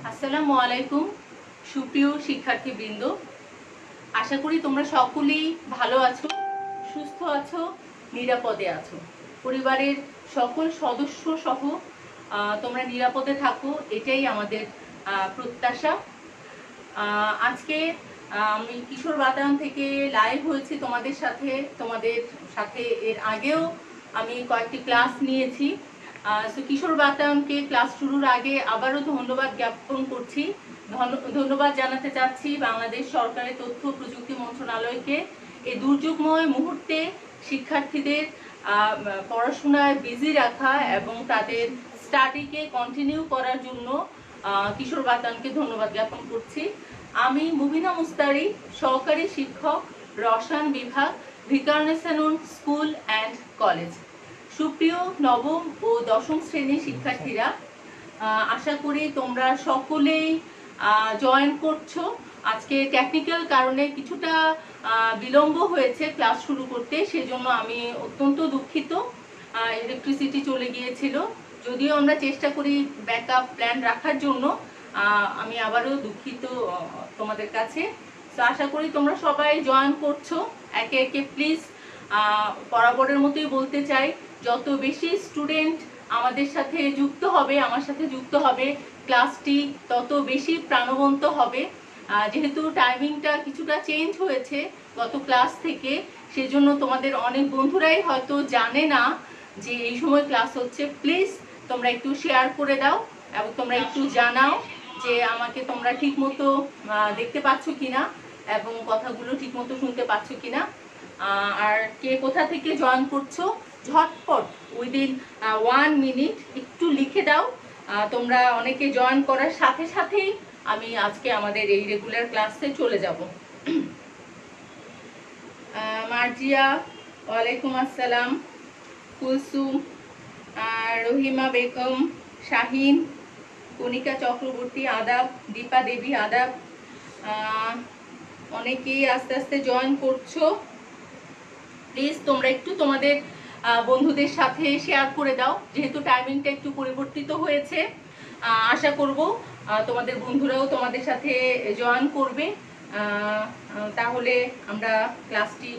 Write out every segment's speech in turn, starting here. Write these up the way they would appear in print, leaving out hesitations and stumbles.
আসসালামু আলাইকুম সুপ্রিয় শিক্ষার্থীবৃন্দ, আশা করি তোমরা সকলেই ভালো আছো, সুস্থ আছো, নিরাপদে আছো। পরিবারের সকল সদস্য সহ তোমরা নিরাপদে থাকো, এটাই আমাদের প্রত্যাশা। আজকে আমি কিশোর বাতায়ন থেকে লাইভ হয়েছি তোমাদের সাথে এর আগেও আমি কয়েকটি ক্লাস নিয়েছি। কিশোর বাতায়নকে ক্লাস শুরুর আগে আবারও ধন্যবাদ জ্ঞাপন করছি। ধন্যবাদ জানাতে চাচ্ছি বাংলাদেশ সরকারের তথ্য প্রযুক্তি মন্ত্রণালয়কে এই দুর্যোগময় মুহূর্তে শিক্ষার্থীদের পড়াশোনায় বিজি রাখা এবং তাদের স্টাডিকে কন্টিনিউ করার জন্য কিশোর বাতায়নকে ধন্যবাদ জ্ঞাপন করছি। আমি মুবিনা মুস্তারি, সহকারী শিক্ষক, রসায়ন বিভাগ, ভিকারুননিসা স্কুল অ্যান্ড কলেজ। সুপ্রিয় নবম ও দশম শ্রেণীর শিক্ষার্থীরা, আশা করি তোমরা সকলেই জয়েন করছো। আজকে টেকনিক্যাল কারণে কিছুটা বিলম্ব হয়েছে ক্লাস শুরু করতে, সেজন্য আমি অত্যন্ত দুঃখিত। ইলেকট্রিসিটি চলে গিয়েছিল, যদিও আমরা চেষ্টা করি ব্যাকআপ প্ল্যান রাখার জন্য। আমি আবারও দুঃখিত তোমাদের কাছে। তো আশা করি তোমরা সবাই জয়েন করছো একে একে। প্লিজ বরাবরের মতোই বলতে চাই, যত বেশি স্টুডেন্ট আমাদের সাথে যুক্ত হবে, আমার সাথে যুক্ত হবে, ক্লাসটি তত বেশি প্রাণবন্ত হবে। যেহেতু টাইমিংটা কিছুটা চেঞ্জ হয়েছে গত ক্লাস থেকে, সেজন্য তোমাদের অনেক বন্ধুরাই হয়তো জানে না যে এই সময় ক্লাস হচ্ছে। প্লিজ তোমরা একটু শেয়ার করে দাও এবং তোমরা একটু জানাও যে আমাকে তোমরা ঠিক মতো দেখতে পাচ্ছ কিনা এবং কথাগুলো ঠিক মতো শুনতে পাচ্ছ কিনা। আর কে কোথা থেকে জয়েন করছো ঝটপট উইদিন 1 মিনিট একটু লিখে দাও। তোমরা অনেকে জয়েন করার সাথে সাথেই আমি আজকে আমাদের এই রেগুলার ক্লাসে চলে যাব। মার্জিয়া, ওয়ালাইকুম আসসালাম। কুলসুম, রহিমা বেগম, শাহিন, কণিকা চক্রবর্তী আদাব, দীপা দেবী আদাব। অনেকেই আস্তে আস্তে জয়েন করছো। প্লিজ তোমরা একটু তোমাদের বন্ধুদের সাথে শেয়ার করে দাও, যেহেতু টাইমিংটা একটু পরিবর্তিত হয়েছে। আশা করব তোমাদের বন্ধুরাও তোমাদের সাথে জয়েন করবে, তাহলে আমরা ক্লাসটি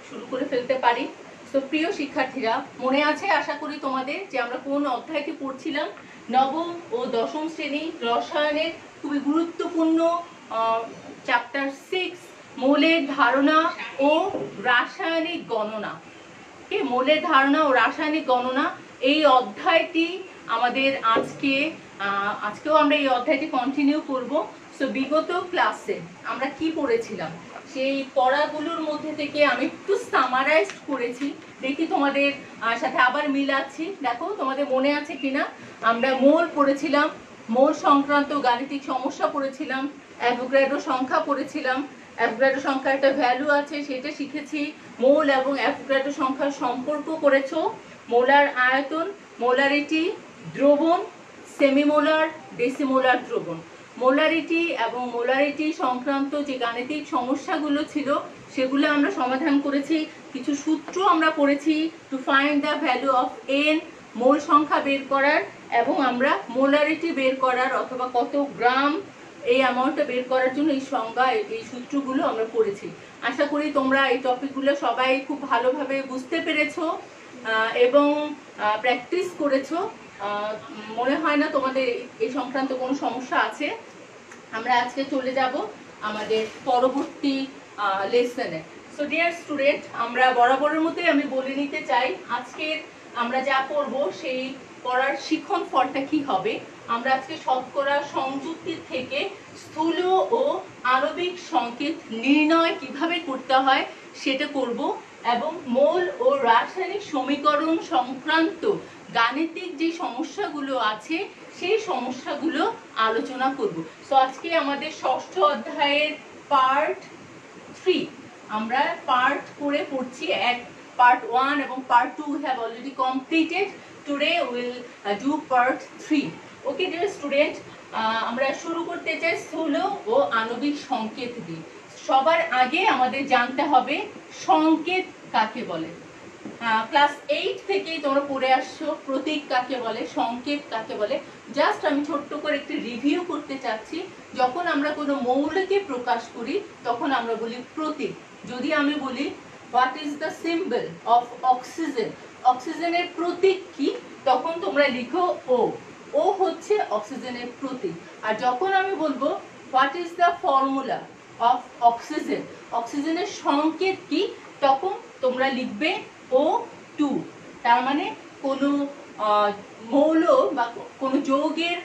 শুরু করে ফেলতে পারি। তো প্রিয় শিক্ষার্থীরা, মনে আছে আশা করি তোমাদের যে আমরা কোন অধ্যায়টি পড়ছিলাম? নবম ও দশম শ্রেণী রসায়নের খুবই গুরুত্বপূর্ণ চ্যাপ্টার 6, মৌলের ধারণা ও রাসায়নিক গণনা। মৌলের ধারণা ও রাসায়নিক গণনা এই অধ্যায়টি আমাদের আজকেও আমরা এই অধ্যায়টি কন্টিনিউ করব। সো বিগত ক্লাসে আমরা কি পড়েছিলাম সেই পড়াগুলোর মধ্যে থেকে আমি একটু সামারাইজ করেছি, দেখি তোমাদের সাথে আবার মিলাচ্ছি, দেখো তোমাদের মনে আছে কিনা। আমরা মোল পড়েছিলাম, মোল সংক্রান্ত গাণিতিক সমস্যা পড়েছিলাম, অ্যাভোগাড্রো সংখ্যা পড়েছিলাম, অ্যাভোগাড্রো সংখ্যার একটা ভ্যালু আছে সেটা শিখেছি, মোল এবং অ্যাভোগাড্রো সংখ্যার সম্পর্ক করেছো, মোলার আয়তন, মোলারিটি, দ্রবণ, সেমিমোলার, ডেসিমোলার দ্রবণ। মোলারিটি এবং মোলারিটি সংক্রান্ত যে গাণিতিক সমস্যাগুলো ছিল সেগুলো আমরা সমাধান করেছি। কিছু সূত্র আমরা পড়েছি to find the value of N, mole সংখ্যা বের করার, এবং আমরা মোলারিটি বের করার অথবা কত গ্রাম এই অ্যামাউন্টটা বের করার জন্য এই সংজ্ঞা, এই সূত্রগুলো আমরা পড়েছি। আশা করি তোমরা এই টপিকগুলো সবাই খুব ভালোভাবে বুঝতে পেরেছো এবং প্র্যাকটিস করেছো। মনে হয় না তোমাদের এই সংক্রান্ত কোনো সমস্যা আছে। আমরা আজকে চলে যাব আমাদের পরবর্তী লেসনে। সো ডিয়ার স্টুডেন্ট, আমরা বরাবরের মতোই আমি বলে নিতে চাই আজকের আমরা যা পড়ব সেই পড়ার শিখন ফলটা কি হবে। আমরা আজকে শতকরা সংযুক্তির থেকে স্থূল ও আণবিক সংকেত নির্ণয় কিভাবে করতে হয় সেটা করব, এবং মৌল ও রাসায়নিক সমীকরণ সংক্রান্ত গাণিতিক যে সমস্যাগুলো আছে সেই সমস্যাগুলো আলোচনা করব। সো আজকে আমাদের ষষ্ঠ অধ্যায়ের পার্ট 3 আমরা পার্ট করে পড়ছি। পার্ট 1 এবং part 2 we have already completed. Today we will do part 3. Okay dear student, আমরা শুরু করতে চাই স্থূল ও আণবিক সংকেত দিয়ে। সবার আগে আমাদের জানতে হবে সংকেত কাকে বলে। ক্লাস 8 থেকেই তোমরা পড়ে আসছো প্রতীক কাকে বলে, সংকেত কাকে বলে। জাস্ট আমি ছোট্ট করে একটি রিভিউ করতে চাচ্ছি। যখন আমরা কোনো মৌলকে প্রকাশ করি তখন আমরা বলি প্রতীক। যদি আমি বলি what is the symbol of oxygen, অক্সিজেনের প্রতীক কি, তখন তোমরা লিখো ও। ও হচ্ছে অক্সিজেনের প্রতীক। আর যখন আমি বলবো what is the formula of oxygen, অক্সিজেনের সংকেত কি, তখন তোমরা লিখবে O2। তার মানে কোনো মৌল বা কোনো যৌগের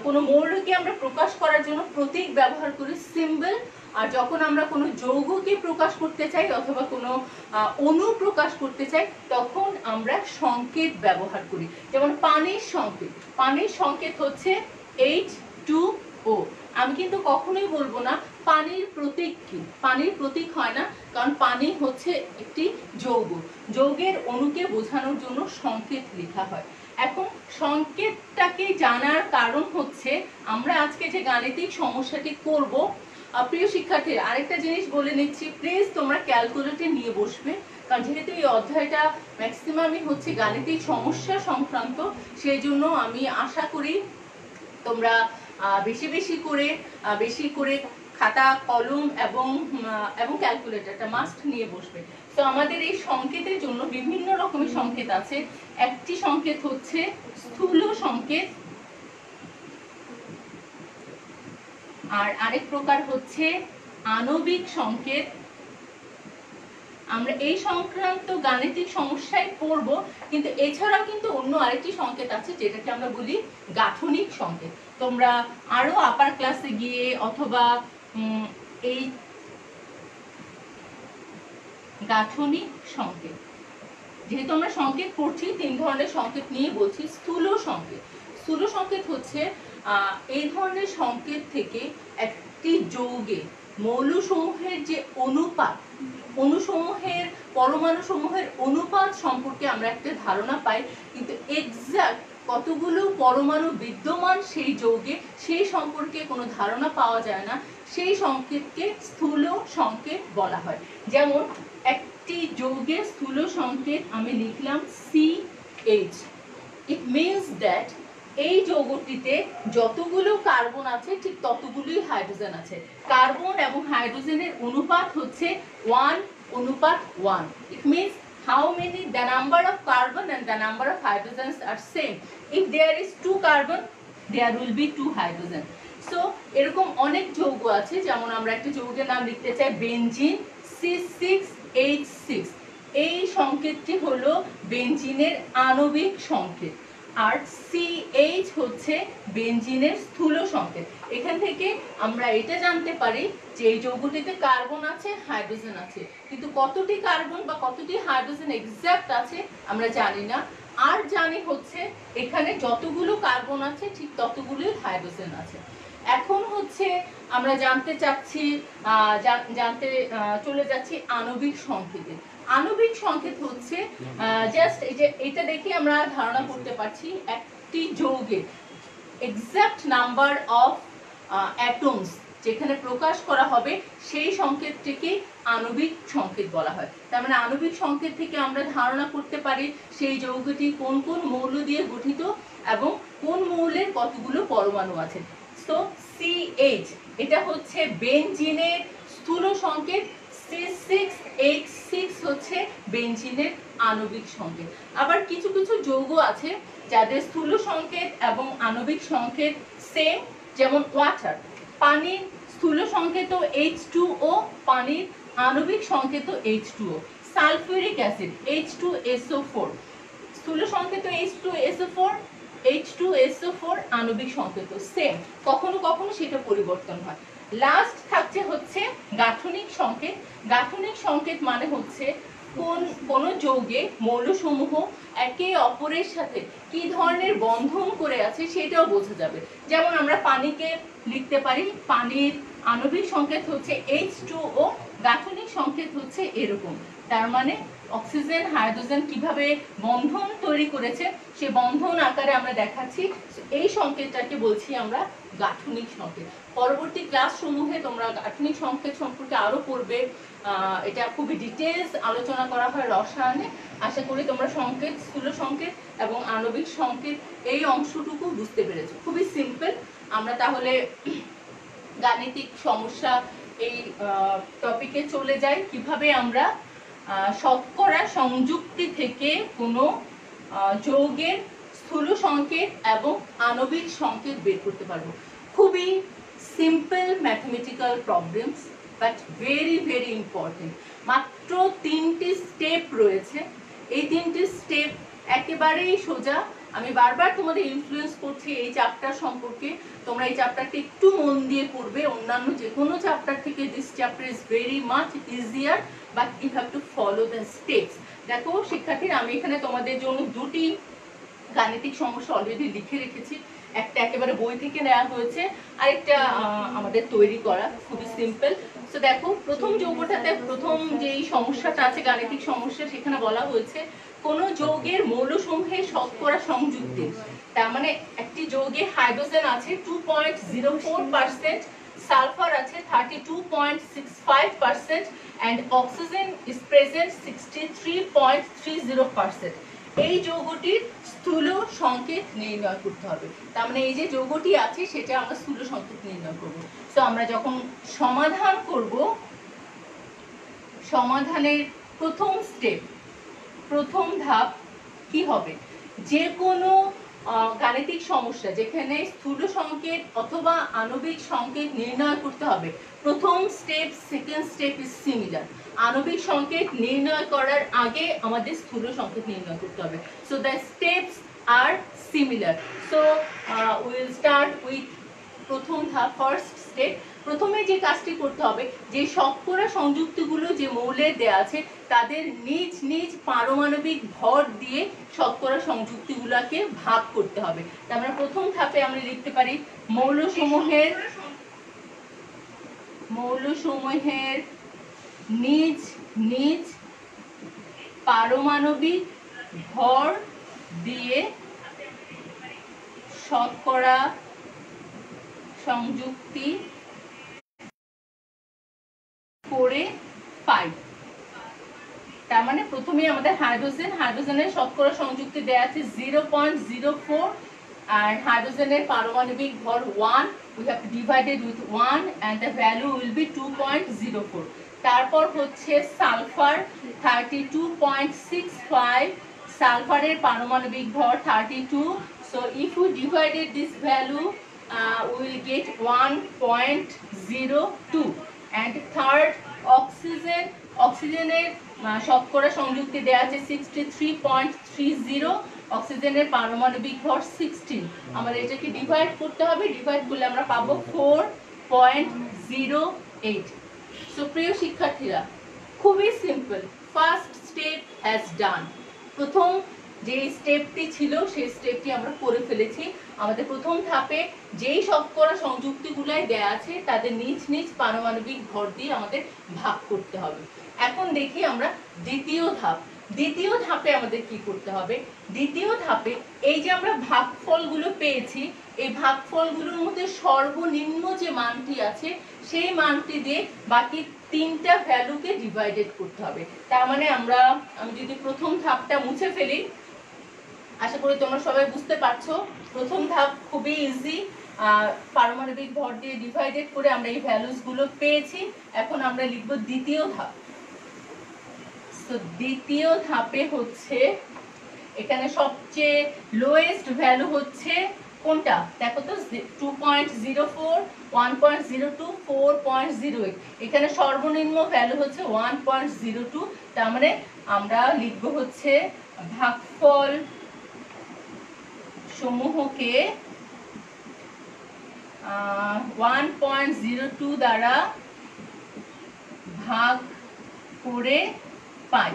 কোনো মৌলকে আমরা প্রকাশ করার জন্য প্রতীক ব্যবহার করি, সিম্বল। আর যখন আমরা কোনো যৌগকে প্রকাশ করতে চাই অথবা কোনো অণু প্রকাশ করতে চাই তখন আমরা সংকেত ব্যবহার করি। যেমন পানির সংকেত, পানির সংকেত হচ্ছে H2O। আমি কিন্তু কখনোই বলবো না পানির প্রতীক কি, পানির প্রতীক হয় না, কারণ পানি হচ্ছে একটি যৌগ, যৌগের অণুকে বোঝানোর জন্য সংকেত লেখা হয়। এখন সংকেতটাকে জানার কারণ হচ্ছে আমরা আজকে যে গাণিতিক সমস্যাটি করব। প্রিয় শিক্ষার্থীরা, আরেকটা জিনিস বলে নিচ্ছি, প্লিজ তোমরা ক্যালকুলেটর নিয়ে বসবে, কারণ যেহেতু এই অধ্যায়টা ম্যাক্সিমামই হচ্ছে গাণিতিক সমস্যা সংক্রান্ত, সেই জন্য আমি আশা করি তোমরা বেশি করে খাতা কলম এবং ক্যালকুলেটরটা মাস্ট নিয়ে বসবে। তো আমাদের এই সংকেতের জন্য বিভিন্ন রকমের সংকেত আছে। একটি সংকেত হচ্ছে স্থূল সংকেত, আর আরেক প্রকার হচ্ছে আণবিক সংকেত। আমরা এই সংক্রান্ত গাণিতিক সমস্যায় পড়ব, কিন্তু এছাড়াও কিন্তু অন্য আরেকটি সংকেত আছে যেটাকে আমরা বলি গাঠনিক সংকেত। তোমরা আরো আপার ক্লাসে গিয়ে অথবা এই গাঠনিক সংকেত, যেহেতু আমরা সংকেত পড়ছি 3 ধরনের সংকেত নিয়ে বলছি। স্থূল সংকেত, স্থূল সংকেত হচ্ছে এই ধরনের সংকেত থেকে একটি যৌগে মৌলসমূহের যে অনুপাত, অণুসমূহের পরমাণুসমূহের অনুপাত সম্পর্কে আমরা একটা ধারণা পাই, কিন্তু এক্সাক্ট কতগুলো পরমাণু বিদ্যমান সেই যৌগে সেই সম্পর্কে কোনো ধারণা পাওয়া যায় না, সেই সংকেতকে স্থূল সংকেত বলা হয়। যেমন একটি যৌগের স্থূল সংকেত আমি লিখলাম CH। ইট মিনস দ্যাট এই যৌগটিতে যতগুলো কার্বন আছে ঠিক ততগুলোই হাইড্রোজেন আছে। কার্বন এবং হাইড্রোজেনের অনুপাত হচ্ছে 1:1। It means how many, the number of carbon and the number of hydrogens are same. If there is 2 carbon there will be 2 hydrogen. So এরকম অনেক যৌগ আছে, যেমন আমরা একটা যৌগের নাম লিখতে চাই বেনজিন C6H6। এই সংকেতটি হলো বেনজিনের আণবিক সংকেত, আর CH হচ্ছে বেনজিনের স্থূল সংকেত। এখান থেকে আমরা এটা জানতে পারি যে এই যৌগটিতে কার্বন আছে, হাইড্রোজেন আছে, কিন্তু কতটি কার্বন বা কতটি হাইড্রোজেন এক্সাক্ট আছে আমরা জানি না। আর জানি হচ্ছে এখানে যতগুলো কার্বন আছে ঠিক ততগুলোই হাইড্রোজেন আছে। এখন হচ্ছে আমরা জানতে চলে যাচ্ছি আণবিক সংকেতে। আণবিক সংকেত হচ্ছে জাস্ট এই যে এটা দেখে আমরা ধারণা করতে পারছি একটি যৌগের এক্সাক্ট নাম্বার অফ অ্যাটমস যেখানে প্রকাশ করা হবে সেই সংকেতটিকে আণবিক সংকেত বলা হয়। তার মানে আণবিক সংকেত থেকে আমরা ধারণা করতে পারি সেই যৌগটি কোন কোন মৌল দিয়ে গঠিত এবং কোন মৌলের কতগুলো পরমাণু আছে। তো CH এটা হচ্ছে বেনজিনের স্থূল সংকেত, C6H6 হচ্ছে বেনজিনের আণবিক সংকেত। আবার কিছু কিছু যৌগ আছে যাদের স্থূল সংকেত এবং আণবিক সংকেত সেম, যেমন ওয়াটার, পানির স্থূল সংকেত H2O, পানির আণবিক সংকেত H2O। সালফিউরিক অ্যাসিড H2SO4, স্থূল সংকেত H2SO4, H2SO4, আণবিক সংকেত সেম, কখনো কখনো সেটা পরিবর্তন হয়। লাস্ট থাকছে হচ্ছে গাঠনিক সংকেত। গাঠনিক সংকেত মানে হচ্ছে কোন যৌগে মৌলসমূহ একে অপরের সাথে কি ধরনের বন্ধন করে আছে সেটাও বোঝা যাবে। যেমন আমরা পানিকে লিখতে পারি, পানির আণবিক সংকেত হচ্ছে H2O, গাঠনিক সংকেত হচ্ছে এরকম। তার মানে অক্সিজেন হাইড্রোজেন কিভাবে বন্ধন তৈরি করেছে সে বন্ধন আকারে আমরা দেখাচ্ছি, এই সংকেতটাকে বলছি আমরা গাঠনিক সংকেত। পরবর্তী ক্লাস সমূহে তোমরা গাঠনিক সংকেত সম্পর্কে আরো পড়বে, এটা খুবই ডিটেলস আলোচনা করা হয় রসায়নে। আশা করি তোমরা সংকেত, স্থূল সংকেত এবং আণবিক সংকেত এই অংশটুকু বুঝতে পেরেছো। খুবই সিম্পল। আমরা তাহলে গাণিতিক সমস্যা এই টপিকে চলে যাই, কিভাবে আমরা শতকরা সংযুক্তি থেকে কোনো যৌগের স্থূল সংকেত এবং আণবিক সংকেত বের করতে পারবো। খুবই simple mathematical problems, but very very important. মাত্র 3টি স্টেপ রয়েছে। এই 3টি স্টেপ একেবারেই সোজা। আমি বারবার তোমাদের ইনফ্লুয়েন্স করছি এই চ্যাপ্টার সম্পর্কে। তোমরা এই চ্যাপ্টারটি একটু মন দিয়ে পড়বে। অন্যান্য যে কোনো চ্যাপ্টার থেকে this chapter is very much easier, but you have to follow the steps. দেখো শিক্ষার্থীরা, আমি এখানে তোমাদের জন্য 2টি গাণিতিক সমস্যা অলরেডি লিখে রেখেছি। একটা একেবারে বই থেকে নেওয়া হয়েছে, আরেকটা আমাদের তৈরি করা, খুবই সিম্পল। তো দেখো, প্রথম যৌগটাতে প্রথম যেই সমস্যাটা আছে গাণিতিক সমস্যা, সেখানে বলা হয়েছে কোন যৌগের মৌলসমূহের শতকরা সংযুক্তি। তার মানে একটি যৌগে হাইড্রোজেন আছে 2.04%, সালফার আছে 32.65% and oxygen is present 63.30%। এই যৌগটির স্থূল সংকেত নির্ণয় করতে হবে। তার মানে এই যে যৌগটি আছে সেটা আমরা স্থূল সংকেত নির্ণয় করব। তো আমরা যখন সমাধান করব, সমাধানের প্রথম স্টেপ, প্রথম ধাপ কি হবে? যে কোনো গাণিতিক সমস্যা যেখানে স্থূল সংকেত অথবা আণবিক সংকেত নির্ণয় করতে হবে, প্রথম step second step is similar. আণবিক সংকেত নির্ণয় করার আগে আমাদের স্থূল সংকেত নির্ণয় করতে হবে। So the steps are similar. So will start with প্রথম ধাপ, ফার্স্ট স্টেপ। প্রথমে যে কাজটি করতে হবে, যে শতকরা সংযুক্তিগুলো যে মৌলের দেয়া আছে তাদের নিজ নিজ পারমাণবিক ভর দিয়ে শতকরা সংযুক্তিগুলোকে ভাগ করতে হবে। তার মানে প্রথম ধাপে আমরা লিখতে পারি মৌলসমূহের নিজ নিজ পারমাণবিক ভর দিয়ে শতকরা সংযুক্তি করে পাই। তার মানে প্রথমে আমাদের হাইড্রোজেনের শতকরা সংযুক্তি দেয়া আছে 0.04 আর হাইড্রোজেনের পারমাণবিক ভর 1, we have to divide it with 1 and the value will be 2.04। তারপর হচ্ছে সালফার 32.65, সালফারের পারমাণবিক ভর 32, so if we divided this value we will get 1.02। and third, অক্সিজেনের শতকরা সংযুক্তি দেয়া আছে 63.30, অক্সিজেনের পারমাণবিক ভর 16। আমাদের এটাকে ডিভাইড করতে হবে, ডিভাইড করলে আমরা পাবো 4.08। সো প্রিয় শিক্ষার্থীরা, খুবই simple. First step has done. প্রথম যে স্টেপটি ছিল সেই স্টেপটি আমরা করে ফেলেছি। আমাদের প্রথম ধাপে যেই শতকরা সংযুক্তিগুলাই দেয়া আছে তাদের নিজ নিজ পারমাণবিক ভর দিয়ে আমাদের ভাগ করতে হবে। এখন দেখি আমরা দ্বিতীয় ধাপ। দ্বিতীয় ধাপে আমাদের কি করতে হবে? দ্বিতীয় ধাপে এই যে আমরা ভাগফলগুলো পেয়েছি, এই ভাগফলগুলোর মধ্যে সর্বনিম্ন যে মানটি আছে সেই মানটি দিয়ে বাকি 3টা ভ্যালুকে ডিভাইডেড করতে হবে। তার মানে আমি যদি প্রথম ধাপটা মুছে ফেলি, আশা করি তোমরা সবাই বুঝতে পারছো। প্রথম ধাপ খুবই ইজি, পারমাণবিক ভর দিয়ে ডিভাইডেড করে আমরা এই ভ্যালুস গুলো পেয়েছি। এখন আমরা লিখব দ্বিতীয় ধাপ। তো দ্বিতীয় ধাপে হচ্ছে এখানে সবচেয়ে লোয়েস্ট ভ্যালু হচ্ছে কোনটা? দেখো তো, 2.04, 1.02, 4.08। এখানে সর্বনিম্ন ভ্যালু হচ্ছে 1.02। তার মানে আমরা লিখব হচ্ছে ভাগফল সমূহকে 1.02 দ্বারা ভাগ করে পাই।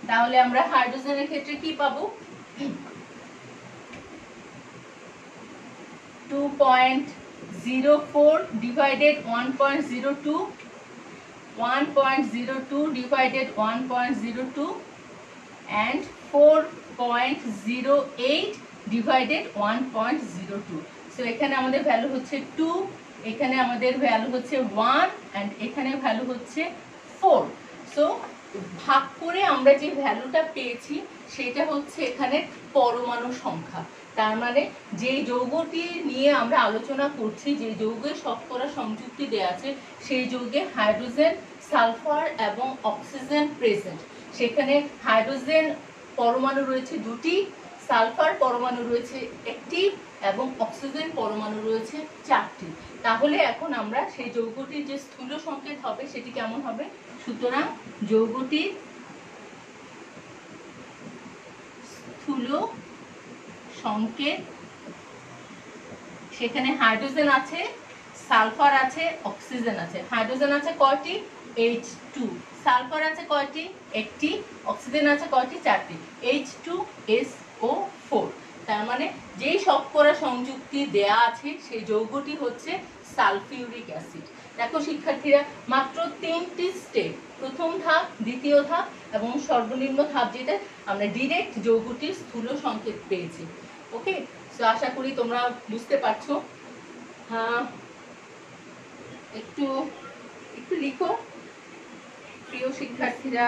তাহলে আমরা হাইড্রোজেনের ক্ষেত্রে কি পাবো? 2.04 divided 1.02, 1.02 divided 1.02 and 4.08 divided 1.02. So এখানে আমাদের ভ্যালু হচ্ছে 2, এখানে আমাদের ভ্যালু হচ্ছে 1 এন্ড এখানে ভ্যালু হচ্ছে 4। সো ভাগ করে আমরা যে ভ্যালুটা পেয়েছি সেটা হচ্ছে এখানে পরমাণু সংখ্যা। তার মানে যে যৌগটি নিয়ে আমরা আলোচনা করছি, যে যৌগে শতকরা সংযুক্তি দেয়া আছে, সেই যৌগে হাইড্রোজেন, সালফার এবং অক্সিজেন প্রেজেন্ট। সেখানে হাইড্রোজেন পরমাণু রয়েছে 2টি, সালফার পরমাণু রয়েছে 1টি এবং অক্সিজেন পরমাণু রয়েছে 4টি। তাহলে এখন আমরা সেই যৌগটির যে স্থূল সংকেত হবে সেটি কেমন হবে? সুতরাং যৌগটির স্থূল সংকেত, সেখানে হাইড্রোজেন আছে, সালফার আছে, অক্সিজেন আছে। হাইড্রোজেন আছে কয়টি? H2। সালফার আছে কয়টি? 1টি। অক্সিজেন আছে কয়টি? 4টি। H2SO4। তার মানে যেই শতকরা সংযুক্তি দেয়া আছে সেই যৌগটি হচ্ছে সালফিউরিক অ্যাসিড। দেখো শিক্ষার্থীরা, মাত্র 3টি স্টেপ, প্রথম ধাপ, দ্বিতীয় ধাপ এবং সর্বনিম্ন ধাপ, যেটা আমরা ডিরেক্ট যৌগটির স্থূল সংকেত পেয়েছি। ওকে, সো আশা করি তোমরা বুঝতে পারছো। হ্যাঁ, একটু একটু লিখো প্রিয় শিক্ষার্থীরা,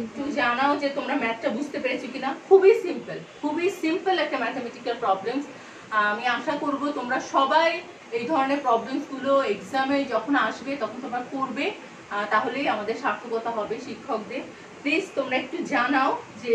একটু জানাও যে তোমরা ম্যাথটা বুঝতে পেরেছো কিনা। খুবই সিম্পল একটা ম্যাথমেটিক্যাল প্রবলেমস। আমি আশা করব তোমরা সবাই এই ধরনের প্রবলেমসগুলো এক্সামে যখন আসবে তখন তোমরা করবে, তাহলেই আমাদের সার্থকতা হবে শিক্ষকদের। প্লিজ তোমরা একটু জানাও যে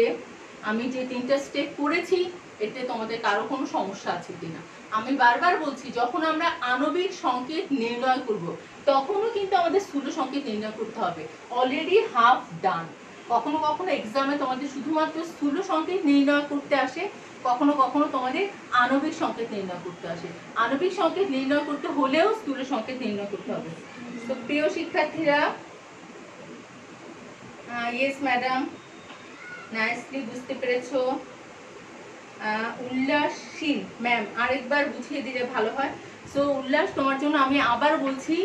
আমি যে 3টা স্টেপ করেছি এতে তোমাদের কারো কোনো সমস্যা আছে কিনা। আমি বারবার বলছি, যখন আমরা আণবিক সংকেত নির্ণয় করব তখনও কিন্তু আমাদের স্থূল সংকেত নির্ণয় করতে হবে। অলরেডি হাফ ডান। কখনো কখনো এক্সামে তোমাদের শুধুমাত্র স্থূল সংকেত নির্ণয় করতে আসে, কখনো কখনো তোমাদের আণবিক সংকেত নির্ণয় করতে আসে। আণবিক সংকেত নির্ণয় করতে হলেও স্থূল সংকেত নির্ণয় করতে হবে। তো প্রিয় শিক্ষার্থীরা, ইয়েস ম্যাডাম, নাইসলি বুঝতে পেরেছো। উল্লাসশীল ম্যাম, আরেকবার বুঝিয়ে দিলে ভালো হয়। সো উল্লাস, তোমার জন্য আমি আবার বলছি,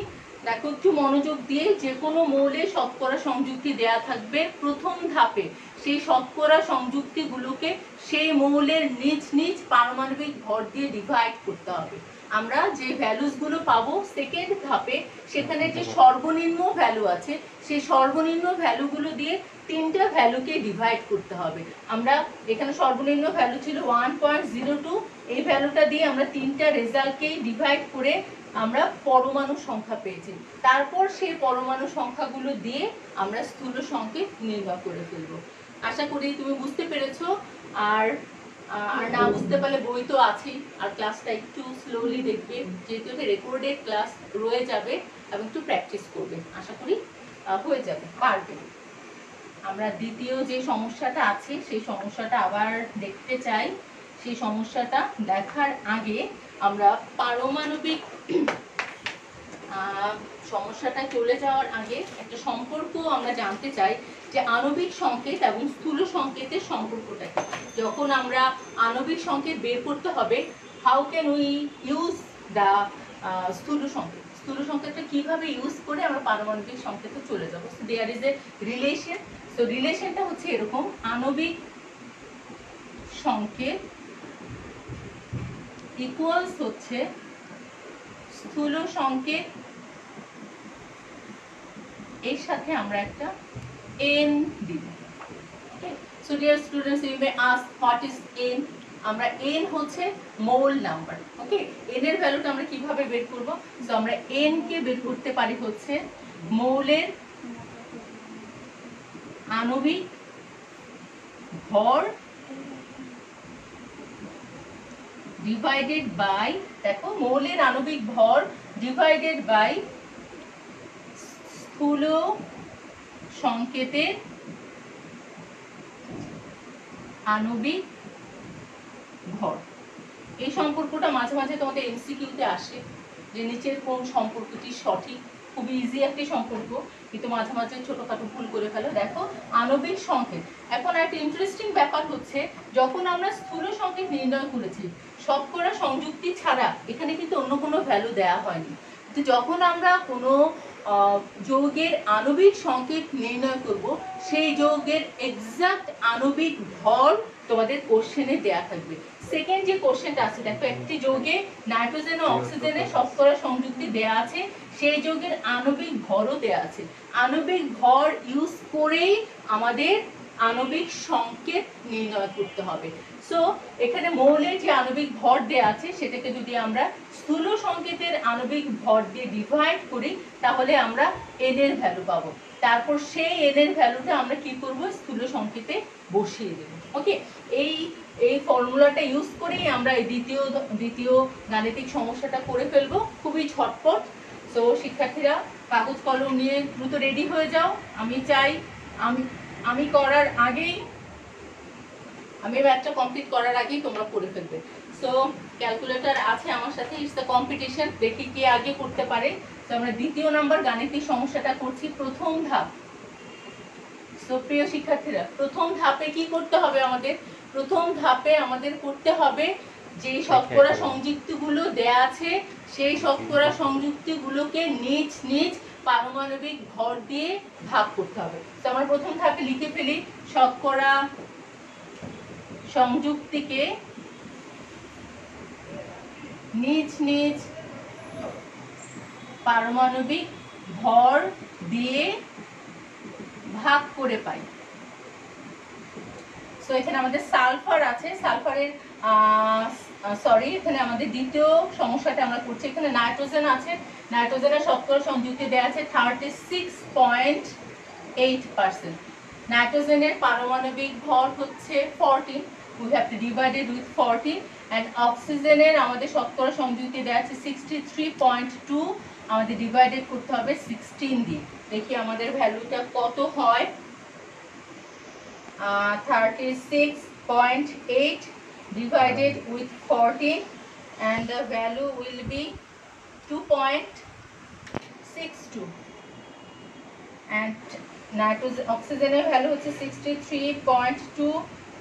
দেখো একটু মনোযোগ দিয়ে, যে কোনো মৌলে শতকরা সংযুক্তি দেয়া থাকবে প্রথম ধাপে, সেই শতকরা সংযুক্তিগুলোকে সেই মৌলের নিজ নিজ পারমাণবিক ভর দিয়ে ডিভাইড করতে হবে। আমরা যে ভ্যালুসগুলো পাবো সেকেন্ড ধাপে, সেখানে যে সর্বনিম্ন ভ্যালু আছে সেই সর্বনিম্ন ভ্যালুগুলো দিয়ে 3টা ভ্যালুকে ডিভাইড করতে হবে। আমরা এখানে সর্বনিম্ন ভ্যালু ছিল 1.02, এই ভ্যালুটা দিয়ে আমরা 3টা রেজাল্টকেই ডিভাইড করে আমরা পরমাণু সংখ্যা পেয়েছি। তারপর সেই পরমাণু সংখ্যাগুলো দিয়ে আমরা স্থূল সংকেত নির্ণয় করে ফেলবো। আশা করি তুমি বুঝতে পেরেছো। আর না বুঝতে পারলে বই তো আছেই, আর ক্লাসটা একটু স্লোলি দেখবে, যেহেতু এটা রেকর্ডেড ক্লাস রয়ে যাবে, এবং একটু প্র্যাকটিস করবে, আশা করি হয়ে যাবে, পারবে। আমরা দ্বিতীয় যে সমস্যাটা আছে সেই সমস্যাটা আবার দেখতে চাই। সেই সমস্যাটা দেখার আগে আমরা পারমাণবিক সমস্যাটা চলে যাওয়ার আগে একটা সম্পর্ক আমরা জানতে চাই, যে আণবিক সংকেত এবং স্থূল সংকেতের সম্পর্কটা কি। যখন আমরা আণবিক সংকেত বের করতে হবে, how can we use the স্থূল সংকেত, স্থূল সংকেতটা কিভাবে ইউজ করে আমরা পারমাণবিক সংকেতে চলে যাব। So there is a relation. সো রিলেশনটা হচ্ছে এরকম, আণবিক সংকেত ইকুয়ালস হচ্ছে স্থূল সংকেত, এর সাথে আমরা একটা n দিব। Okay, so dear students, you may ask what is n। আমরা n হচ্ছে মোল নাম্বার। ওকে, n এর ভ্যালুটা আমরা কিভাবে বের করব? সো আমরা n কে বের করতে পারি হচ্ছে মৌলের আণবিক ভর ডিভাইডেড বাই, দেখো মৌলের আণবিক ভর ডিভাইডেড বাই স্থূল সংকেতের আণবিক ভর। এই সম্পর্কটা মাঝে মাঝে তোমাদের এমসিকিউতে আসে, যে নিচের কোন সম্পর্কটি সঠিক। খুবই ইজি একটি সম্পর্ক, কিন্তু মাঝে মাঝে ছোটখাটো ভুল করে ফেলো। দেখো আণবিক সংকেত, এখন একটা ইন্টারেস্টিং ব্যাপার হচ্ছে, যখন আমরা স্থূল সংকেত নির্ণয় করেছি শতকরা সংযুক্তি ছাড়া, এখানে কিন্তু অন্য কোনো ভ্যালু দেয়া হয়নি। তো যখন আমরা কোনো যৌগের আণবিক সংকেত নির্ণয় করব, সেই যৌগের এক্সাক্ট আণবিক ভর তোমাদের কোশ্চেনে দেয়া থাকবে। সেকেন্ড যে কোশ্চেনটা আছে, দেখো একটি যৌগে নাইট্রোজেন ও অক্সিজেনের শতকরা সংযুক্তি দেয়া আছে, সেই যৌগের আণবিক ভরও দেয়া আছে। আণবিক ভর ইউজ করেই আমাদের আণবিক সংকেত নির্ণয় করতে হবে। সো এখানে মৌলের যে আণবিক ভর দেয়া আছে সেটাকে যদি আমরা স্থূল সংকেতের আণবিক ভর দিয়ে ডিভাইড করি তাহলে আমরা n এর ভ্যালু পাবো। তারপর সেই n এর ভ্যালুটা আমরা কি করব, স্থূল সংকেতে বসিয়ে দেব। ওকে, এই ফর্মুলাটা ইউজ করেই আমরা এই দ্বিতীয় গাণিতিক সমস্যাটা করে ফেলবো, খুবই ঝটপট। সো শিক্ষার্থীরা কাগজ কলম নিয়ে দ্রুত রেডি হয়ে যাও। আমি চাই আমি করার আগেই, আমি ম্যাথটা কমপ্লিট করার আগেই তোমরা করে ফেলবে। সো ক্যালকুলেটর আছে আমার সাথে, ইটস দ্য কম্পিটিশন, দেখি কে আগে করতে পারে। তো আমরা দ্বিতীয় নাম্বার গাণিতিক সমস্যাটা করছি, প্রথম ধাপ। সো প্রিয় শিক্ষার্থীরা, প্রথম ধাপে কি করতে হবে আমাদের? প্রথম ধাপে আমাদের করতে হবে যে শতকরা সংযুক্তিগুলো দেয়া আছে সেই শতকরা সংযুক্তিগুলোকে নিজ নিজ পারমাণবিক ভর দিয়ে ভাগ করতে হবে। তো আমরা প্রথম ধাপে লিখে ফেলি, শতকরা সংযুক্তিকে নিজ নিজ পারমাণবিক ভর দিয়ে ভাগ করে পাই। সো এখানে আমাদের সালফার আছে, সালফারের এখানে আমাদের দ্বিতীয় সমস্যাটা আমরা করছি। এখানে নাইট্রোজেন আছে, নাইট্রোজেনের শতকরা সংযুক্তি দেওয়া আছে 36.8%। নাইট্রোজেনের পারমাণবিক ভর হচ্ছে 14, we have to divide it with 14, and অক্সিজেনের আমাদের শতকরা সংযুক্তি দেওয়া আছে 63.2, আমাদের ডিভাইডেড করতে হবে 16 দিয়ে। দেখি আমাদের ভ্যালুটা কত হয়। 36.8 divided with 14 and the value will be 2.62, and nitrogen oxygen value হচ্ছে 63.2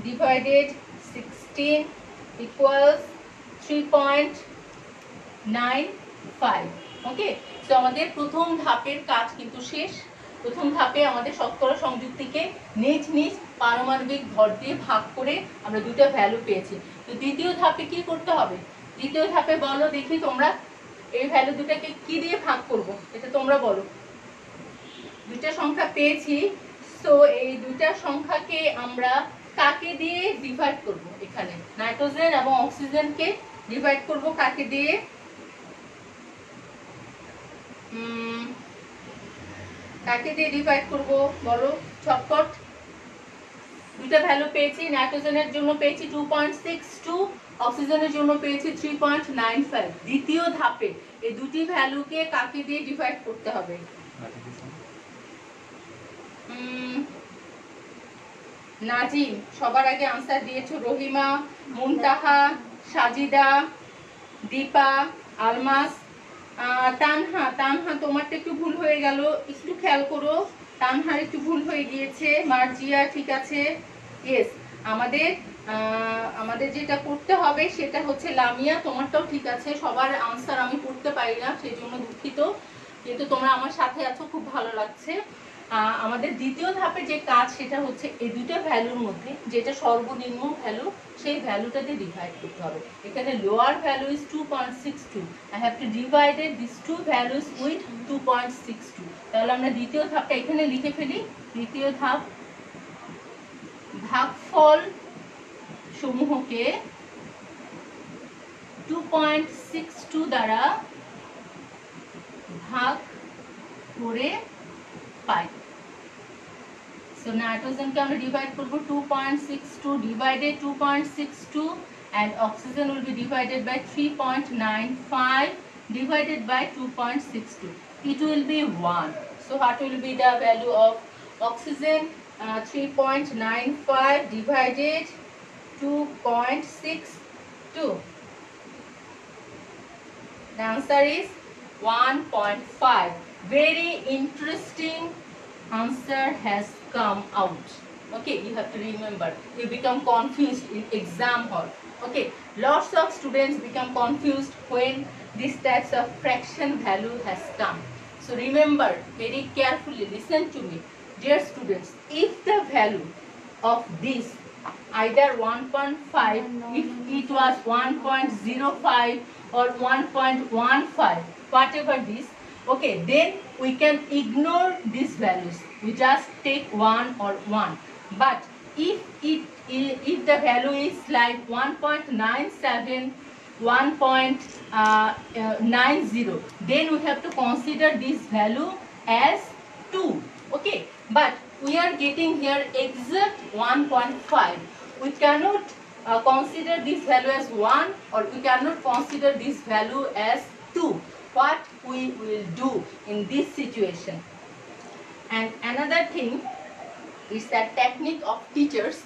divided 16 equals 3.95. ওকে, তো আমাদের প্রথম ধাপের কাজ কিন্তু শেষ। প্রথম ধাপে আমাদের শতকরা সংযুক্তিকে নিজ নিজ পারমাণবিক ভর দিয়ে ভাগ করে আমরা দুটো ভ্যালু পেয়েছি। তো দ্বিতীয় ধাপে কি করতে হবে? দ্বিতীয় ধাপে বলো দেখি তোমরা, এই ভ্যালু দুটাকে কি দিয়ে ভাগ করব এটা তোমরা বলো। দুইটা সংখ্যা পেয়েছি, সো এই দুইটা সংখ্যাকে আমরা কাকে দিয়ে ডিভাইড করব? এখানে নাইট্রোজেন এবং অক্সিজেনকে ডিভাইড করব কাকে দিয়ে? কাকে দিয়ে ডিভাইড করব বলো ছটপট। দুইটা ভ্যালু পেয়েছি, নাইট্রোজেনের জন্য পেয়েছি 2.62, অক্সিজেনের জন্য পেয়েছি 3.95। দ্বিতীয় ধাপে এই দুটি ভ্যালুকে কাকে দিয়ে ডিভাইড করতে হবে? নাজিম সবার আগে আনসার দিয়েছো, রহিমা, মুনতাহা, সাজিদা, দীপা, আলমাস, তানহা তোমারটা একটু ভুল হয়ে গেল, একটু খেয়াল করো। তানহার একটু ভুল হয়ে গিয়েছে। মার্জিয়া ঠিক আছে, ইয়েস। আমাদের যেটা করতে হবে সেটা হচ্ছে লামিয়া, তোমারটাও ঠিক আছে। সবার আনসার আমি করতে পারি না, সেই জন্য দুঃখিত, কিন্তু তোমরা আমার সাথে আছো, খুব ভালো লাগছে। আমাদের দ্বিতীয় ধাপে যে কাজ সেটা হচ্ছে এই দুটো ভ্যালুর মধ্যে যেটা সর্বনিম্ন ভ্যালু সেই ভ্যালুটা দিয়ে ডিভাইড করতে হবে। এখানে lower value is 2.62, I have to divided this two values with 2.62। তাহলে আমরা দ্বিতীয় ধাপটা এখানে লিখে ফেলি। দ্বিতীয় ধাপ, ভাগফল সমূহকে 2.62 দ্বারা ভাগ করে পাই। So nitrogen কে আমরা ডিভাইড করব 2.62 divided 2.62, and oxygen will be divided by 3.95 divided by 2.62. It will be 1. So what will be the value of oxygen? 3.95 divided 2.62. The answer is 1.5. Very interesting answer has come out. Okay, you have to remember, you become confused in exam hall. Okay, lots of students become confused when these types of fraction value has come. So remember very carefully, listen to me dear students, if the value of this either 1.5, if it was 1.05 or 1.15, whatever this, okay, then we can ignore these values. We just take 1 or 1. But if the value is like 1.97, 1.90, then we have to consider this value as 2. Okay, but we are getting here exact 1.5. We cannot consider this value as 1, or we cannot consider this value as 2. What we will do in this situation? And another thing is that technique of teachers.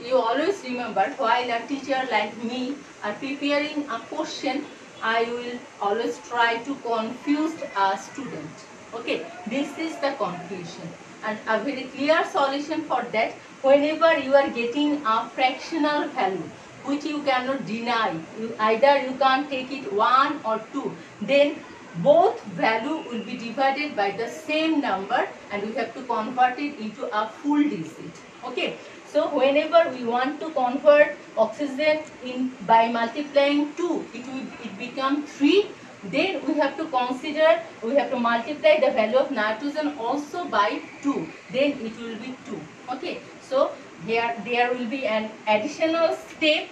You always remember, while a teacher like me are preparing a question, I will always try to confuse a student. Okay, this is the confusion, and a very clear solution for that. Whenever you are getting a fractional value which you cannot deny, either you can take it 1 or 2, then both value will be divided by the same number, and we have to convert it into a full digit. Okay, so whenever we want to convert oxygen in by multiplying 2, it become 3. Then we have to consider, we have to multiply the value of nitrogen also by 2. Then it will be 2. Okay, so there will be an additional step.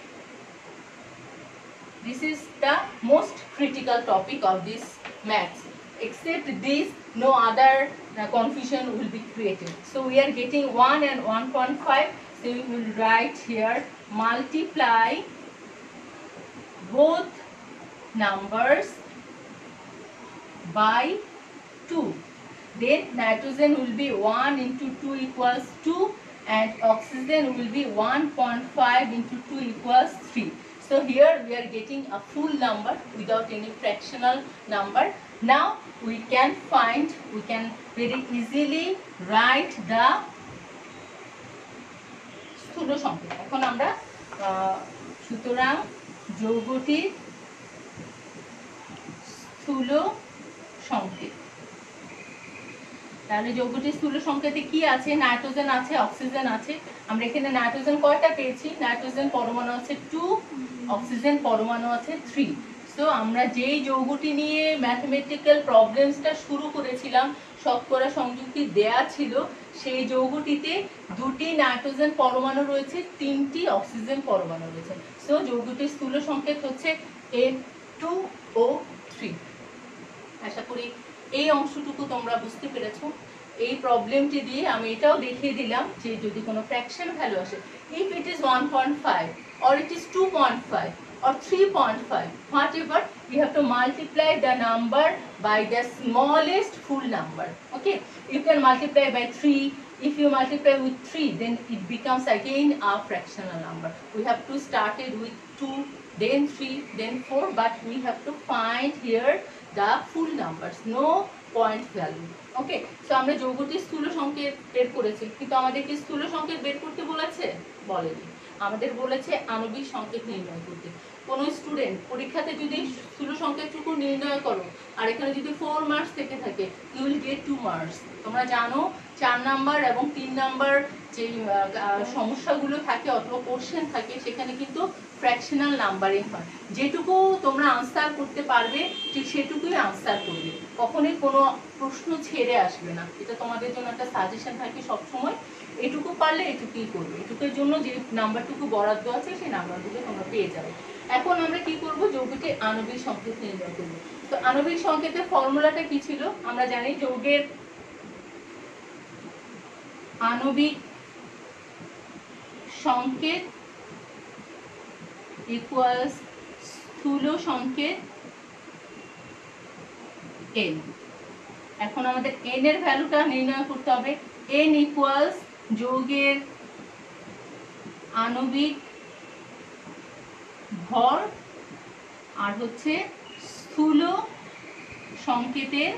This is the most critical topic of this maths. Except this, no other confusion will be created. So we are getting 1 and 1.5. So we will write here, multiply both numbers by 2. Then nitrogen will be 1 into 2 equals 2, and oxygen will be 1.5 into 2 equals 3. So here we are getting a full number without any fractional number. Now we can very easily write the স্থূল সংকেত. এখন আমরা সুতরাং যৌগটির স্থূল সংকেত. তাহলে যৌগটির স্থূল সংকেতে কি আছে? নাইট্রোজেন আছে, অক্সিজেন আছে. আমরা এখানে নাইট্রোজেন কয়টা পেয়েছি? নাইট্রোজেন পরমাণু আছে 2, অক্সিজেন পরমাণু আছে 3. সো আমরা যেই যৌগটি নিয়ে ম্যাথমেটিক্যাল প্রবলেমসটা শুরু করেছিলাম, শতকরা সংযুক্তি দেয়া ছিল, সেই যৌগটিতে 2টি নাইট্রোজেন পরমাণু রয়েছে, 3টি অক্সিজেন পরমাণু রয়েছে. সো যৌগটির স্থূল সংকেত হচ্ছে N2O3. আশা করি এই অংশটুকু তোমরা বুঝতে পেরেছো. এই প্রবলেমটি দিয়ে আমি এটাও দেখিয়ে দিলাম যে যদি কোনো ফ্র্যাকশন ভ্যালু আসে, if it is 1.5 or it is 2.5 or 3.5, whatever, you have to multiply the number by the smallest full number. Okay, you can multiply by 3. If you multiply with 3, then it becomes again a fractional number. We have to start it with 2, then 3, then 4, but we have to find here the full numbers, no point value. Okay, so আমরা যৌগটির স্থূল সংকেত বের করেছি, কিন্তু আমাদের কি স্থূল সংকেত বের করতে বলেছে? বলেনি. আমাদের বলেছে আণবিক সংকেত নির্ণয় করতে. কোনো স্টুডেন্ট পরীক্ষাতে যদি স্থূল সংকেতটুকু নির্ণয় করো আর এখানে যদি 4 মার্কস থেকে থাকে, ইউ উইল গেট 2 মার্কস. তোমরা জানো 4 নাম্বার এবং 3 নাম্বার যে সমস্যাগুলো থাকে অথবা কোশ্চেন থাকে, সেখানে কিন্তু ফ্র্যাকশনাল নাম্বারিং হয়. যেটুকু তোমরা আনসার করতে পারবে ঠিক সেটুকুই আনসার করবে, কখনোই কোনো প্রশ্ন ছেড়ে আসবে না. এটা তোমাদের জন্য একটা সাজেশন থাকে সবসময়. এটুকু পারলে এটুকুই করবে, এটুকুর জন্য যে নাম্বারটুকু বরাদ্দ আছে সেই নাম্বারগুলো তোমরা পেয়ে যাবে. এখন আমরা কি করব? যৌগটির আণবিক সংকেত নির্ণয় করব. তো আণবিক সংকেতের ফর্মুলাটা কি ছিল? আমরা জানি যৌগের আণবিক সংকেত ইকুয়ালস স্থূল সংকেত n. এখন আমাদের n এর ভ্যালুটা নির্ণয় করতে হবে. n ইকুয়ালস যৌগের আণবিক ভর আর হচ্ছে স্থূল সংকেতের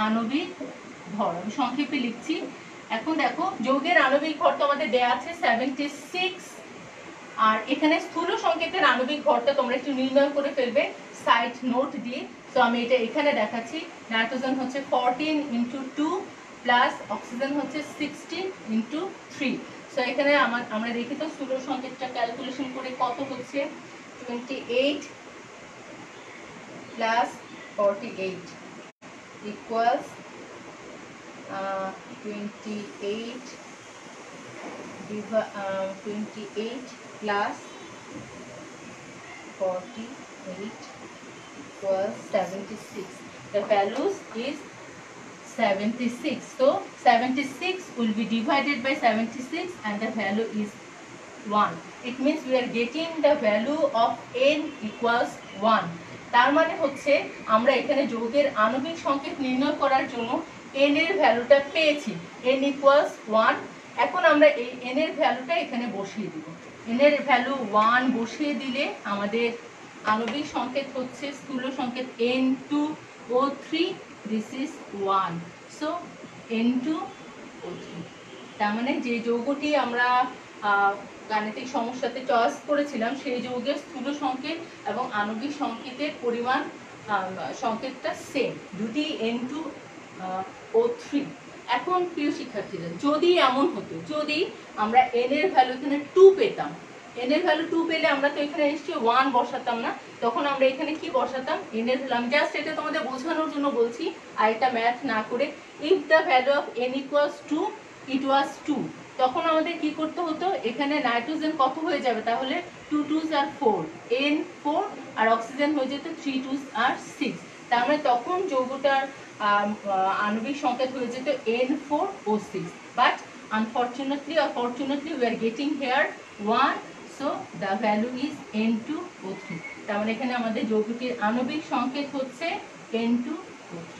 আণবিক ভর. আমি সংক্ষেপে লিখছি. এখন দেখো যৌগের আণবিক ভর তো আমাদের দেয়া আছে 76, আর এখানে স্থূল সংকেতের আণবিক ভরটা তোমরা একটু নির্ণয় করে ফেলবে সাইড নোট দিয়ে. তো আমি এটা এখানে দেখাচ্ছি. নাইট্রোজেন হচ্ছে 14 × 2 প্লাস অক্সিজেন হচ্ছে 16 × 3. সো এখানে আমরা দেখি তো স্থূল সংকেতটা ক্যালকুলেশন করে কত হচ্ছে 28 plus 48 equals 28 plus 48 equals 76. The values is 76. So 76 will be divided by 76 and the value is 1. It means we are getting the value of n equals 1. তার মানে হচ্ছে আমরা এখানে যৌগের আণবিক সংকেত নির্ণয় করার জন্য n এর ভ্যালুটা পেয়েছি, n equals 1. এখন আমরা এই n এর ভ্যালুটা এখানে বসিয়ে দিব। n এর ভ্যালু 1 বসিয়ে দিলে আমাদের আণবিক সংকেত হচ্ছে স্থূল সংকেত N2O3. This is 1. So N2O3, তার মানে যে যৌগটি আমরা গাণিতিক সমস্যাতে চয়েস করেছিলাম সেই যৌগের স্থূল সংকেত এবং আণবিক সংকেতের পরিমাণ সংকেতটা সেম, দুটি N2O3। এখন প্রিয় শিক্ষার্থীরা, যদি এমন হতো যদি আমরা n এর ভ্যালু এখানে 2 পেতাম, n এর ভ্যালু 2 পেলে আমরা তো এখানে নিশ্চয়ই 1 বসাতাম না, তখন আমরা এখানে কি বসাতাম? n এর ভ্যালু, আমি জাস্ট এটা তোমাদের বোঝানোর জন্য বলছি, আর এটা ম্যাথ না করে। If the value of n equals 2, ইট ওয়াজ 2, তখন আমাদের কি করতে হতো? এখানে নাইট্রোজেন কত হয়ে যাবে তাহলে? 2 2s are 4, N4, R oxygen হয়ে যেত 3 2s are 6। তার মানে তখন যৌগটার আণবিক সংকেত হয়ে যেত N4O6, but unfortunately or fortunately we are getting here 1, so the value is N2O3। তার মানে এখানে আমাদের যৌগটির আণবিক সংকেত হচ্ছে N2O3।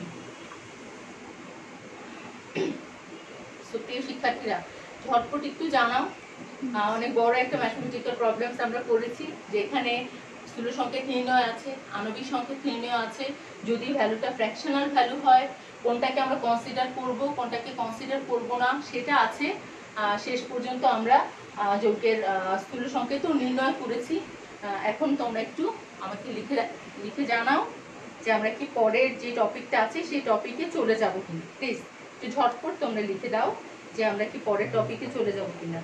সো প্রিয় শিক্ষার্থীরা, ঝটপট একটু জানাও, অনেক বড় একটা ম্যাথমেটিক্যাল প্রবলেমস আমরা করেছি, যেখানে স্থূল সংকেত নির্ণয় আছে, আণবিক সংকেত নির্ণয় আছে, যদি ভ্যালুটা ফ্র্যাকশনাল ভ্যালু হয় কোনটাকে আমরা কনসিডার করব, কোনটাকে কনসিডার করব না সেটা আছে। শেষ পর্যন্ত আমরা যৌগের স্থূল সংকেতও নির্ণয় করেছি। এখন তোমরা একটু আমাকে লিখে জানাও যে আমরা কি পরের যে টপিকটা আছে সেই টপিকে চলে যাব কিনা। প্লিজ একটু ঝটপট তোমরা লিখে দাও যে আমরা কি পরের টপিকে চলে যাব কিনা।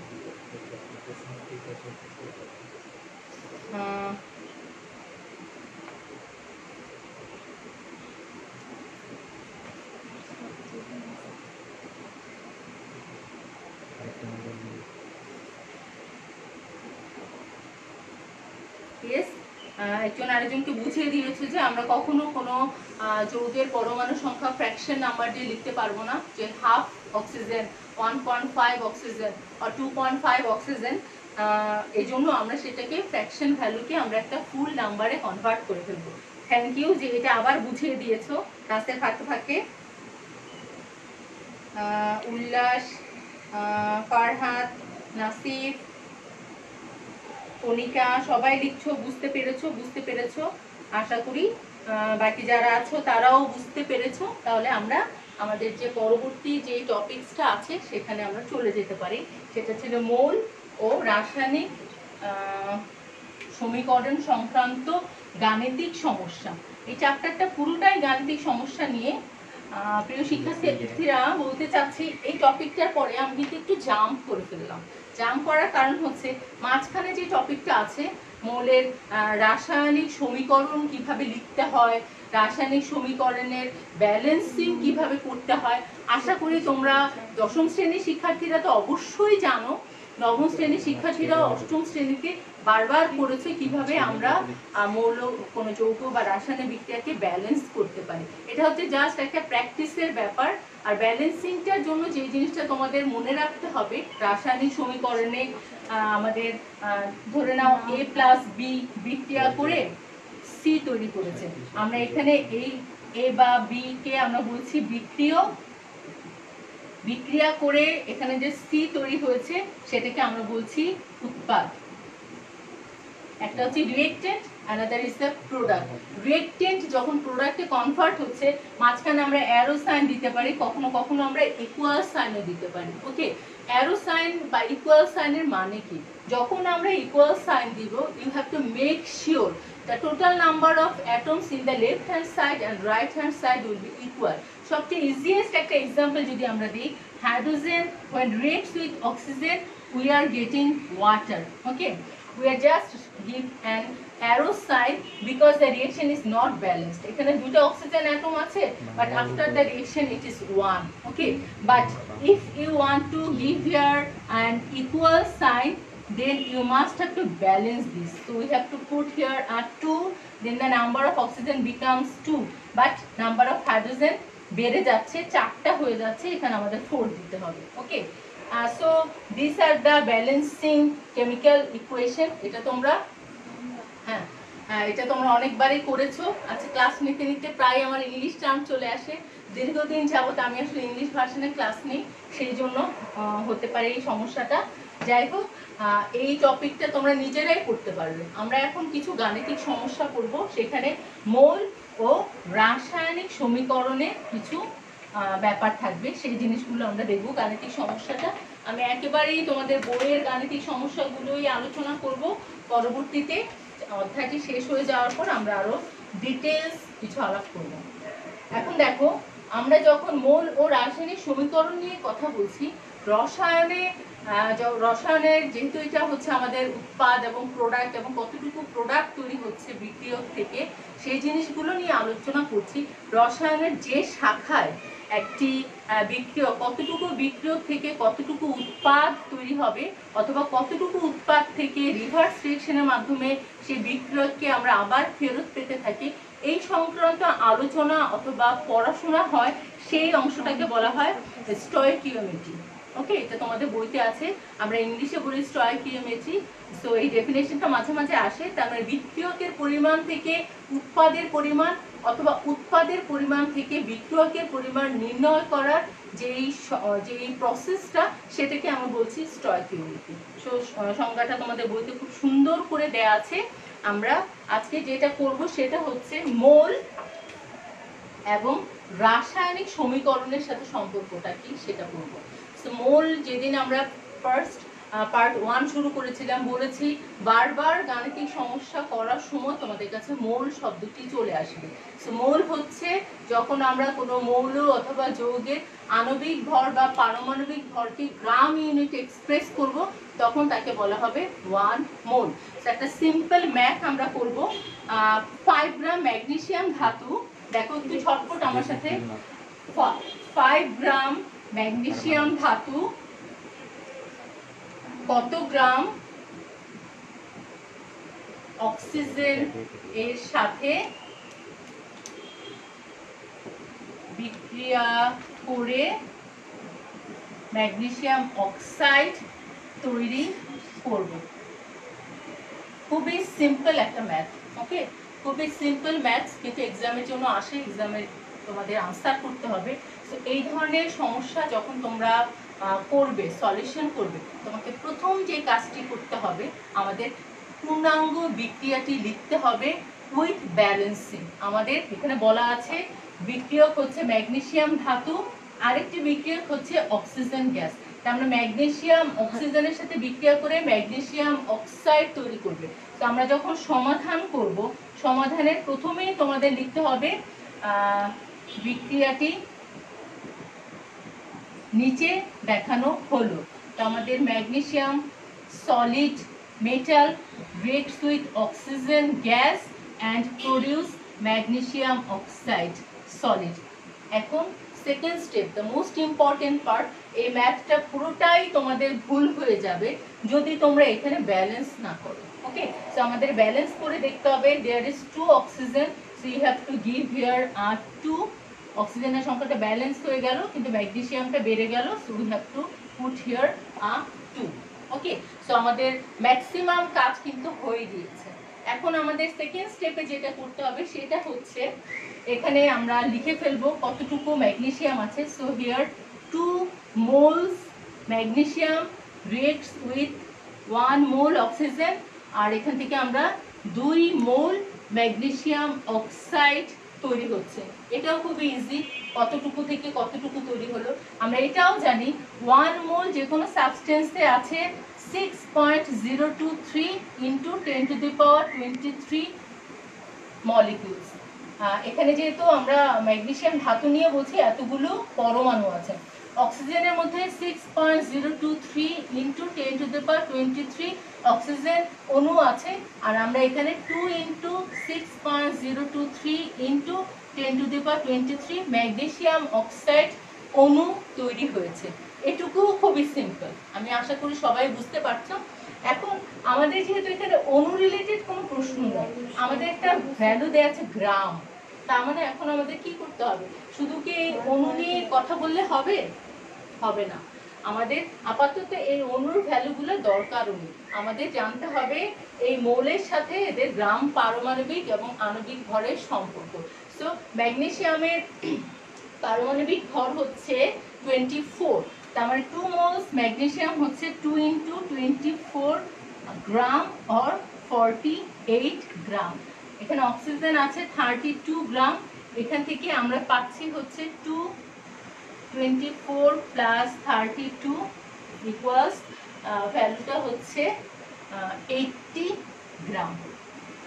একজন আরেকজনকে বুঝিয়ে দিয়েছে যে আমরা কখনো কোনো যৌগের পরমাণু সংখ্যা ফ্র্যাকশন নাম্বার দিয়ে লিখতে পারবো না, যে হাফ অক্সিজেন, 1.5 অক্সিজেন আর 2.5 অক্সিজেন, এই জন্য আমরা সেটাকে ফ্র্যাকশন ভ্যালুকে আমরা একটা ফুল নাম্বারে কনভার্ট করে ফেলবো। থ্যাংক ইউ যে এটা আবার বুঝিয়ে দিয়েছো ক্লাসের ফাঁকে ফাঁকে। উল্লাস, ফারহাদ, নাসিফ, কণিকা, সবাই লিখছো, বুঝতে পেরেছো আশা করি। বাকি যারা আছো তারাও বুঝতে পেরেছো। তাহলে আমরা আমাদের যে পরবর্তী যে টপিকসটা আছে সেখানে আমরা চলে যেতে পারি। সেটা ছিল মৌল ও রাসায়নিক সমীকরণ সংক্রান্ত গাণিতিক সমস্যা। এই চ্যাপ্টারটা পুরোটাই গাণিতিক সমস্যা নিয়ে। প্রিয় শিক্ষার্থীরা, বলতে চাচ্ছি এই টপিকটার পরে আমি কিন্তু একটু জাম্প করে ফেললাম। জাম্প করার কারণ হচ্ছে মাঝখানে যে টপিকটা আছে মৌলের রাসায়নিক সমীকরণ কিভাবে লিখতে হয়, রাসায়নিক সমীকরণের ব্যালেন্সিং কিভাবে করতে হয়, আশা করি তোমরা দশম শ্রেণীর শিক্ষার্থীরা তো অবশ্যই জানো। নবম শ্রেণীর শিক্ষার্থীরা অষ্টম শ্রেণীতে বারবার করেছে কিভাবে আমরা মৌল কোনো যৌগ বা রাসায়নিক বিক্রিয়াকে ব্যালেন্স করতে পারি। এটা হচ্ছে জাস্ট একটা প্র্যাকটিসের ব্যাপার। আর ব্যালেন্সিংটার জন্য যে জিনিসটা তোমাদের মনে রাখতে হবে, রাসায়নিক সমীকরণে আমাদের ধরে নাও A+B বিক্রিয়া করে C তৈরি করেছে, আমরা এখানে এই A বা B কে আমরা বলছি বিক্রিয়া করে এখানে যে C তৈরি হয়েছে সেটাকে আমরা বলছি উৎপাদ। একটা হচ্ছে রিয়েক্টেন্ট, অ্যানাদার ইজ দ্য প্রোডাক্ট। রিয়েক্টেন্ট যখন প্রোডাক্টে কনভার্ট হচ্ছে মাঝখানে আমরা অ্যারো সাইন দিতে পারি, কখনো কখনো আমরা ইকুয়াল সাইনও দিতে পারি। ওকে, অ্যারো সাইন বা ইকুয়াল সাইনের মানে কি? যখন আমরা ইকুয়াল সাইন দিব, you have to make sure the total number of atoms in the left hand side and right hand side will be equal. সবচেয়ে ইজিয়েস্ট একটা এক্সাম্পল যদি আমরা দিই, hydrogen when reacts with oxygen we are getting water. Okay, we are just give an arrow sign because the reaction is not balanced. এখানে দুটো oxygen atom আছে, but after the reaction it is one. Okay, but if you want to give here an equal sign, then you must have to balance this. So we have to put here a 2, then the number of oxygen becomes 2, but number of hydrogen বেড়ে যাচ্ছে, 4টা হয়ে যাচ্ছে, এখানে আমাদের 4 দিতে হবে। ওকে, so these are the balancing chemical equation. এটা তোমরা এটা তোমরা অনেকবারই করেছো। আচ্ছা, ক্লাস নিতে নিতে প্রায় আমার ইংলিশ টার্ম চলে আসে। দীর্ঘদিন যাবত আমি আসলে ইংলিশ ভার্সনে ক্লাস নিই, সেই জন্য হতে পারে এই সমস্যাটা। যাই হোক, এই টপিকটা তোমরা নিজেরাই করতে পারবে। আমরা এখন কিছু গাণিতিক সমস্যা করব, সেখানে মোল ও রাসায়নিক সমীকরণে কিছু ব্যাপার থাকবে, সেই জিনিসগুলো আমরা দেখব। গাণিতিক সমস্যাটা আমি একেবারেই তোমাদের বইয়ের গাণিতিক সমস্যাগুলোই আলোচনা করব। পরবর্তীতে অধ্যায়টি শেষ হয়ে যাওয়ার পর আমরা আরো ডিটেলস কিছু আলাপ করব। এখন দেখো, আমরা যখন মোল ও রাসায়নিক সমীকরণ নিয়ে কথা বলছি, রসায়নের যেহেতু এটা হচ্ছে আমাদের উৎপাদ এবং প্রোডাক্ট এবং কতটুকু প্রোডাক্ট তৈরি হচ্ছে বিক্রিয়ক থেকে, সেই জিনিসগুলো নিয়ে আলোচনা করছি। রসায়নের যে শাখায় একটি বিক্রিয়ক, কতটুকু বিক্রিয়ক থেকে কতটুকু উৎপাদ তৈরি হবে, অথবা কতটুকু উৎপাদ থেকে রিভার্স রিঅ্যাকশনের মাধ্যমে সেই বিক্রিয়ককে আমরা আবার ফেরত পেতে থাকি, এই সংক্রান্ত আলোচনা অথবা পড়াশোনা হয়, সেই অংশটাকে বলা হয় স্টয়কিওমেট্রি। ওকে, এটা তোমাদের বইতে আছে, আমরা ইংলিশে বলি স্টয়কিওমেট্রি। সো এই ডেফিনেশনটা মাঝে মাঝে আসে। তার মানে বিক্রিয়কের পরিমাণ থেকে উৎপাদের পরিমাণ, অথবা উৎপাদের পরিমাণ থেকে বিক্রিয়কের পরিমাণ নির্ণয় করার যেই প্রসেসটা, সেটাকে আমরা বলছি স্টয়কিওমেট্রি। সো সংজ্ঞাটা তোমাদের বইতে খুব সুন্দর করে দেয়া আছে। আমরা আজকে যেটা করব সেটা হচ্ছে মোল এবং রাসায়নিক সমীকরণের সাথে সম্পর্কটা কি সেটা করব। সো মোল, যেদিন আমরা ফার্স্ট পার্ট 1 শুরু করেছিলাম, বলেছি বারবার গাণিতিক সমস্যা করার সময় তোমাদের কাছে মোল শব্দটি চলে আসবে। সো মোল হচ্ছে যখন আমরা কোনো মৌল অথবা যৌগের আণবিক ভর বা পারমাণবিক ভরকে গ্রাম ইউনিট এক্সপ্রেস করব, তখন তাকে বলা হবে 1 মোল। একটা সিম্পল ম্যাথ আমরা করব। 5 গ্রাম ম্যাগনেসিয়াম ধাতু, দেখো একটু ছটফট আমার সাথে, 5 গ্রাম ম্যাগনেসিয়াম ধাতু কত গ্রাম অক্সিজেন এর সাথে বিক্রিয়া করে ম্যাগনেসিয়াম অক্সাইড তৈরি করব। খুবই সিম্পল একটা ম্যাথ। ওকে, খুবই সিম্পল ম্যাথস, কিন্তু এক্সামের জন্য আসে, এক্সামে তোমাদের আনসার করতে হবে। তো এই ধরনের সমস্যা যখন তোমরা করবে, সলিউশন করবে, তোমাকে প্রথম যে কাজটি করতে হবে, আমাদের পূর্ণাঙ্গ বিক্রিয়াটি লিখতে হবে উইথ ব্যালেন্সিং। আমাদের এখানে বলা আছে বিক্রিয়ক হচ্ছে ম্যাগনেসিয়াম ধাতু, আরেকটি বিক্রিয়ক হচ্ছে অক্সিজেন গ্যাস। আমরা ম্যাগনেসিয়াম অক্সিজেনের সাথে বিক্রিয়া করে ম্যাগনেসিয়াম অক্সাইড তৈরি করবে। তো আমরা যখন সমাধান করব, সমাধানের প্রথমেই তোমাদের লিখতে হবে বিক্রিয়াটি নিচে দেখানো হলো। তো আমাদের magnesium solid metal reacts with oxygen gas and produce magnesium oxide solid. এখন second step, the most important part. এই ম্যাথটা পুরোটাই তোমাদের ভুল হয়ে যাবে যদি তোমরা এখানে ব্যালেন্স না করো। ওকে, সো আমাদের ব্যালেন্স করে দেখতে হবে। There is 2 oxygen, so you have to give here 2। অক্সিজেনের সংখ্যাটা ব্যালেন্স হয়ে গেল, কিন্তু ম্যাগনেসিয়ামটা বেড়ে গেল, so we have to put here 2। Okay, so আমাদের ম্যাক্সিমাম কাজ কিন্তু হয়ে গিয়েছে। এখন আমাদের সেকেন্ড স্টেপে যেটা করতে হবে সেটা হচ্ছে এখানে আমরা লিখে ফেলবো কতটুকু ম্যাগনেসিয়াম আছে। So here 2 moles magnesium reacts with 1 mole oxygen, আর এখান থেকে আমরা 2 মোল ম্যাগনেসিয়াম অক্সাইড তৈরি হচ্ছে। এটাও খুবই ইজি, কতটুকু থেকে কতটুকু তৈরি হলো। আমরা এটাও জানি 1 মোল যে কোনো সাবস্টেন্সে আছে 6.023 into 10 to the power 23 molecules. এখানে যেহেতু আমরা ম্যাগনেসিয়াম ধাতু নিয়ে বলছি, এতগুলো পরমাণু আছে। অক্সিজেনের মধ্যে 6.023 ইন্টু 10⁻23 অক্সিজেন অণু আছে, আর আমরা এখানে 2 ইন্টু 6.023 ইন্টু 10⁻23 ম্যাগনেসিয়াম অক্সাইড অণু তৈরি হয়েছে। এটুকু খুবই সিম্পল, আমি আশা করি সবাই বুঝতে পারছো। এখন আমাদের যেহেতু এখানে অণু রিলেটেড কোনো প্রশ্ন নয়, আমাদের একটা ভ্যালু দেওয়া আছে গ্রাম, তার মানে এখন আমাদের কি করতে হবে, শুধু কি অণু নিয়ে কথা বললে হবে? হবে না, আমাদের আপাতত এই অণুর ভ্যালুগুলো দরকারও নেই, আমাদের জানতে হবে এই মৌলের সাথে এদের গ্রাম পারমাণবিক এবং আণবিক ভরের সম্পর্ক। সো ম্যাগনেসিয়ামের পারমাণবিক ভর হচ্ছে 24, তার মানে 2 মোলস ম্যাগনেসিয়াম হচ্ছে 2 ইন্টু 24 গ্রাম অর 48 গ্রাম। এখানে অক্সিজেন আছে 32 গ্রাম, এখান থেকে আমরা পাচ্ছি হচ্ছে 224 প্লাস 32 ইকুয়ালস ভ্যালুটা হচ্ছে 80 গ্রাম।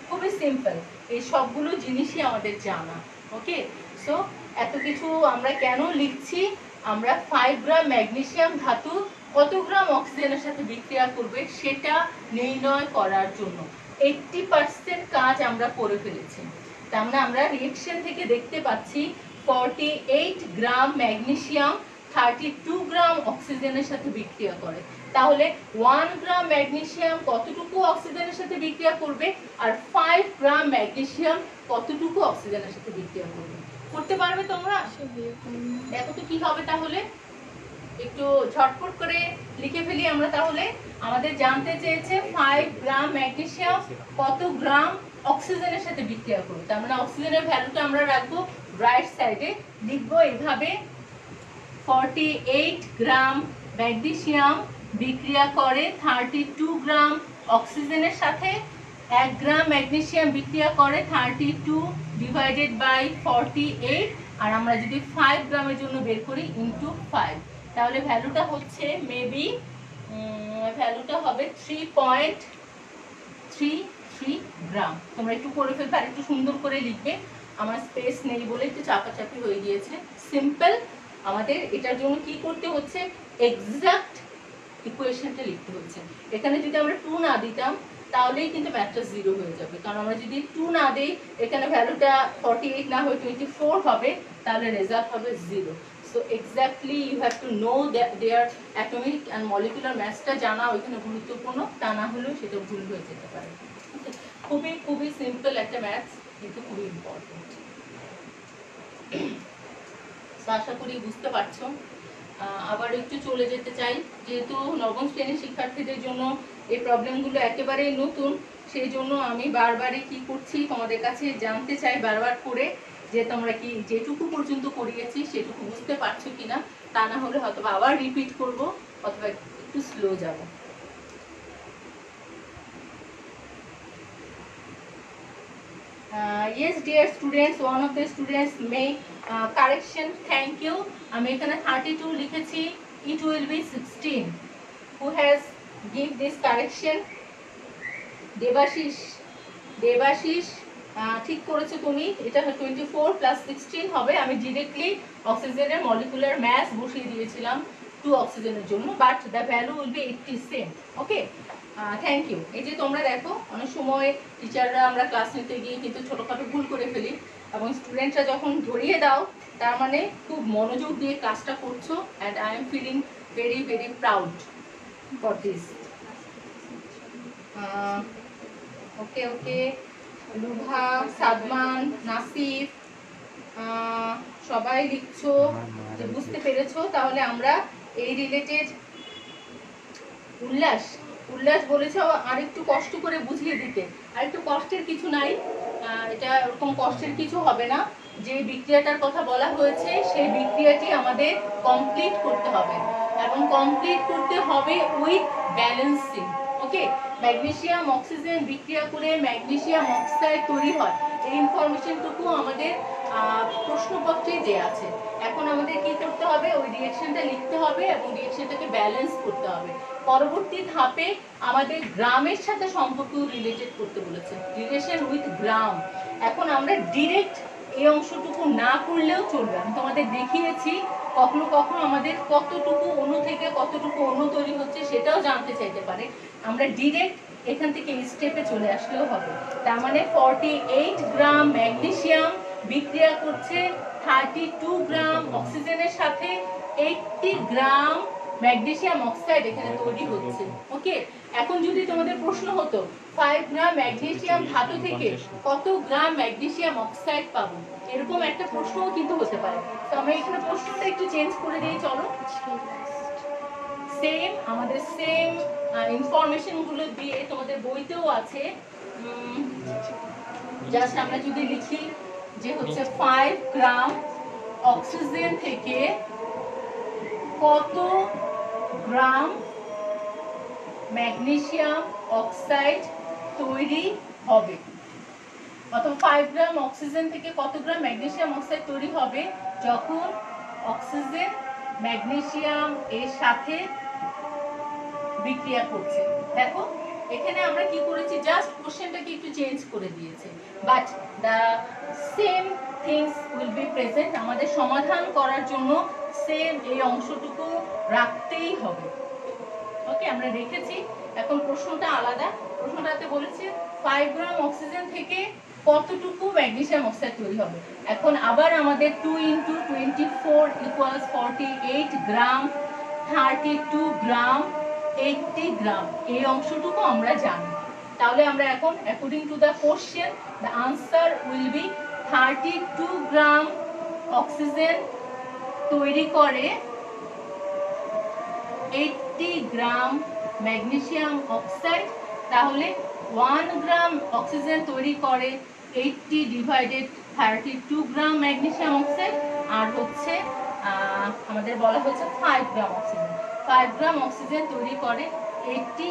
খুবই সিম্পল, এই সবগুলো জিনিসই আমাদের জানা। ওকে, সো এত কিছু আমরা কেন লিখছি, আমরা 5 গ্রাম ম্যাগনেসিয়াম ধাতু কত গ্রাম অক্সিজেনের সাথে বিক্রিয়া করবে সেটা নির্ণয় করার জন্য 80% কাজ আমরা করে ফেলেছি। তার মানে আমরা রিঅ্যাকশন থেকে দেখতে পাচ্ছি 48 গ্রাম ম্যাগনেসিয়াম 32 গ্রাম অক্সিজেনের সাথে বিক্রিয়া করে। তাহলে 1 গ্রাম ম্যাগনেসিয়াম কতটুকু অক্সিজেনের সাথে বিক্রিয়া করবে, আর 5 গ্রাম ম্যাগনেসিয়াম কতটুকু অক্সিজেনের সাথে বিক্রিয়া করবে? করতে পারবে তোমরা? দেখো তো কি হবে, তাহলে একটু ঝটপট করে লিখে ফেলি আমরা। তাহলে আমাদের জানতে চেয়েছে 5 গ্রাম ম্যাগনেসিয়াম কত গ্রাম অক্সিজেনের সাথে বিক্রিয়া করবে, তার মানে অক্সিজেনের ভ্যালুটা আমরা রাখবো রাইট সাইডে, লিখবো এভাবে 48 গ্রাম ম্যাগনেসিয়াম বিক্রিয়া করে 32 গ্রাম অক্সিজেনের সাথে, 1 গ্রাম ম্যাগনেসিয়াম বিক্রিয়া করে 32 ডিভাইডেড বাই 48, আর আমরা যদি 5 গ্রামের জন্য বের করি ইন্টু 5, তাহলে ভ্যালুটা হচ্ছে মেবি ভ্যালুটা হবে 3.33 গ্রাম। তোমরা একটু করে ফেলবে, আর একটু সুন্দর করে লিখবে, আমার স্পেস নেই বলে একটু চাপাচাপি হয়ে গিয়েছে। সিম্পল, আমাদের এটার জন্য কি করতে হচ্ছে, এক্সাক্ট ইকুয়েশনটা লিখতে হচ্ছে। এখানে যদি আমরা 2 না দিতাম তাহলেই কিন্তু ম্যাথটা 0 হয়ে যাবে, কারণ আমরা যদি 2 না দেই এখানে ভ্যালুটা 48 না হয়ে 24 হবে, তাহলে রেজাল্ট হবে 0। So exactly you have to know their atomic and molecular ম্যাথসটা জানা ওইখানে গুরুত্বপূর্ণ, তা না হলেও সেটা ভুল হয়ে যেতে পারে। খুবই খুবই সিম্পল একটা ম্যাথস, কিন্তু খুবই ইম্পর্টেন্ট। আশা করি বুঝতে পারছো। আবার একটু চলে যেতে চাই, যেহেতু নবম শ্রেণীর শিক্ষার্থীদের জন্য এই প্রবলেমগুলো একেবারেই নতুন, সেই জন্য আমি বারবারই কি করছি তোমাদের কাছে জানতে চাই বারবার করে, যে তোমরা কি যেটুকু পর্যন্ত করিয়েছি সেটুকু বুঝতে পারছো কিনা, তা না হলে হয়তো আবার রিপিট করব অথবা একটু স্লো যাব। Yes dear students, one of the students make correction, thank you. আমি এখানে 32 লিখেছি, it will be 16. Who has give this correction? Debashis ঠিক করেছো তুমি, এটা 24 প্লাস 16 হবে। আমি ডিরেক্টলি অক্সিজেনের মলিকুলার মাস বসিয়ে দিয়েছিলাম 2 অক্সিজেনের জন্য, but the value will be 80 same. Okay, thank you. এই যে তোমরা দেখো, অনেক সময় টিচাররা আমরা ক্লাস নিতে গিয়ে কিন্তু ছোটোখাটো ভুল করে ফেলি, এবং স্টুডেন্টরা যখন ধরিয়ে দাও তার মানে খুব মনোযোগ দিয়ে ক্লাসটা করছো, and I am feeling very very proud for this. Okay okay, Luva, Sadman, Nasif সবাই লিখছো যে বুঝতে পেরেছো। তাহলে আমরা এই রিলেটেড উল্লাস বলেছে আর একটু কষ্ট করে বুঝিয়ে দিতে, আর একটু কষ্টের কিছু নাই, এটা এরকম কষ্টের কিছু হবে না। যে বিক্রিয়াটার কথা বলা হয়েছে সেই বিক্রিয়াটি আমাদের কমপ্লিট করতে হবে, এবং কমপ্লিট করতে হবে with balancing. Okay, magnesium oxygen বিক্রিয়া করে ম্যাগনেসিয়াম অক্সাইড তৈরি হয়, এই ইনফরমেশনটুকু আমাদের প্রশ্নপত্রে দেওয়া আছে। এখন আমাদের কি করতে হবে, ওই রিঅ্যাকশনটা লিখতে হবে এবং রিঅ্যাকশনটাকে ব্যালেন্স করতে হবে। পরবর্তী ধাপে আমাদের গ্রামের সাথে সম্পর্ক রিলেটেড করতে বলেছে, রিলেশন উইথ গ্রাম। এখন আমরা ডিরেক্ট এই অংশটুকু না করলেও চলবে, আমি তোমাদের দেখিয়েছি কখনো কখনো আমাদের কতটুকু অণু থেকে কতটুকু অণু তৈরি হচ্ছে সেটাও জানতে চাইতে পারে। আমরা ডিরেক্ট এখান থেকে এই স্টেপে চলে আসলেও হবে। তার মানে 48 গ্রাম ম্যাগনেসিয়াম বিক্রিয়া করছে 32 গ্রাম অক্সিজেনের সাথে, 80 গ্রাম ম্যাগনেসিয়াম অক্সাইড এখানে তৈরি হচ্ছে। ওকে, এখন যদি তোমাদের প্রশ্ন হতো 5 গ্রাম ম্যাগনেসিয়াম ধাতু থেকে কত গ্রাম ম্যাগনেসিয়াম অক্সাইড পাবো, এরকম একটা প্রশ্নও কিন্তু হতে পারে। তো আমরা এখানে প্রশ্নটা একটু চেঞ্জ করে দিই, চলো। সেম আমাদের সেম ইনফরমেশন গুলো দিয়ে তোমাদের বইতেও আছে। জাস্ট আমরা যদি লিখি যে হচ্ছে 5 গ্রাম অক্সিজেন থেকে কত গ্রাম ম্যাগনেসিয়াম অক্সাইড তৈরি হবে, অথবা 5 গ্রাম অক্সিজেন থেকে কত গ্রাম ম্যাগনেসিয়াম অক্সাইড তৈরি হবে যখন অক্সিজেন ম্যাগনেসিয়াম এর সাথে বিক্রিয়া করছে। দেখো এখানে আমরা কি করেছি, জাস্ট কোশ্চেনটাকে একটু চেঞ্জ করে দিয়েছি, but the same things will be present. আমাদের সমাধান করার জন্য সেম এই অংশটুকু রাখতেই হবে। ওকে, আমরা রেখেছি। এখন প্রশ্নটা আলাদা। প্রশ্নটাতে বলেছে 5 গ্রাম অক্সিজেন থেকে কতটুকু ম্যাগনেসিয়াম অক্সাইড তৈরি হবে। এখন আবার আমাদের 2 × 24 = 48 গ্রাম, 32 গ্রাম, 80 গ্রাম, এই অংশটুকু আমরা জানি। তাহলে আমরা এখন according to the question the answer will be 32 gram oxygen তৈরি করে 80 গ্রাম ম্যাগনেসিয়াম অক্সাইড। তাহলে 1 গ্রাম অক্সিজেন তৈরি করে 80 / 32 গ্রাম ম্যাগনেসিয়াম অক্সাইড, আর হচ্ছে আমাদের বলা হয়েছে 5 গ্রাম অক্সিজেন। 5 গ্রাম অক্সিজেন তৈরি করে 80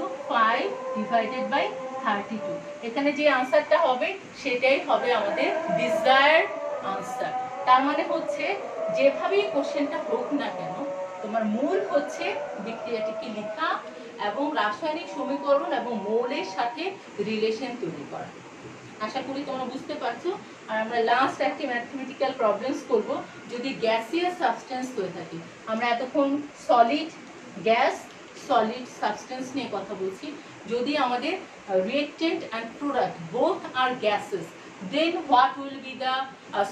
× 5 / 32। এখানে যে আনসারটা হবে সেটাই হবে আমাদের ডিজায়ার্ড আনসার। তার মানে হচ্ছে যেভাবেই কোশ্চেনটা হোক না কেন, তোমার মূল হচ্ছে বিক্রিয়াটিকে লেখা এবং রাসায়নিক সমীকরণ এবং মৌলের সাথে রিলেশন তৈরি করা। আশা করি তোমরা বুঝতে পারছো। আর আমরা লাস্ট একটি ম্যাথমেটিক্যাল প্রবলেমস করব। যদি গ্যাসিয়াস সাবস্টেন্স হয়ে থাকে, আমরা এতক্ষণ সলিড গ্যাস সলিড সাবস্টেন্স নিয়ে কথা বলছি, যদি আমাদের reactant and product both are gases, then what will be the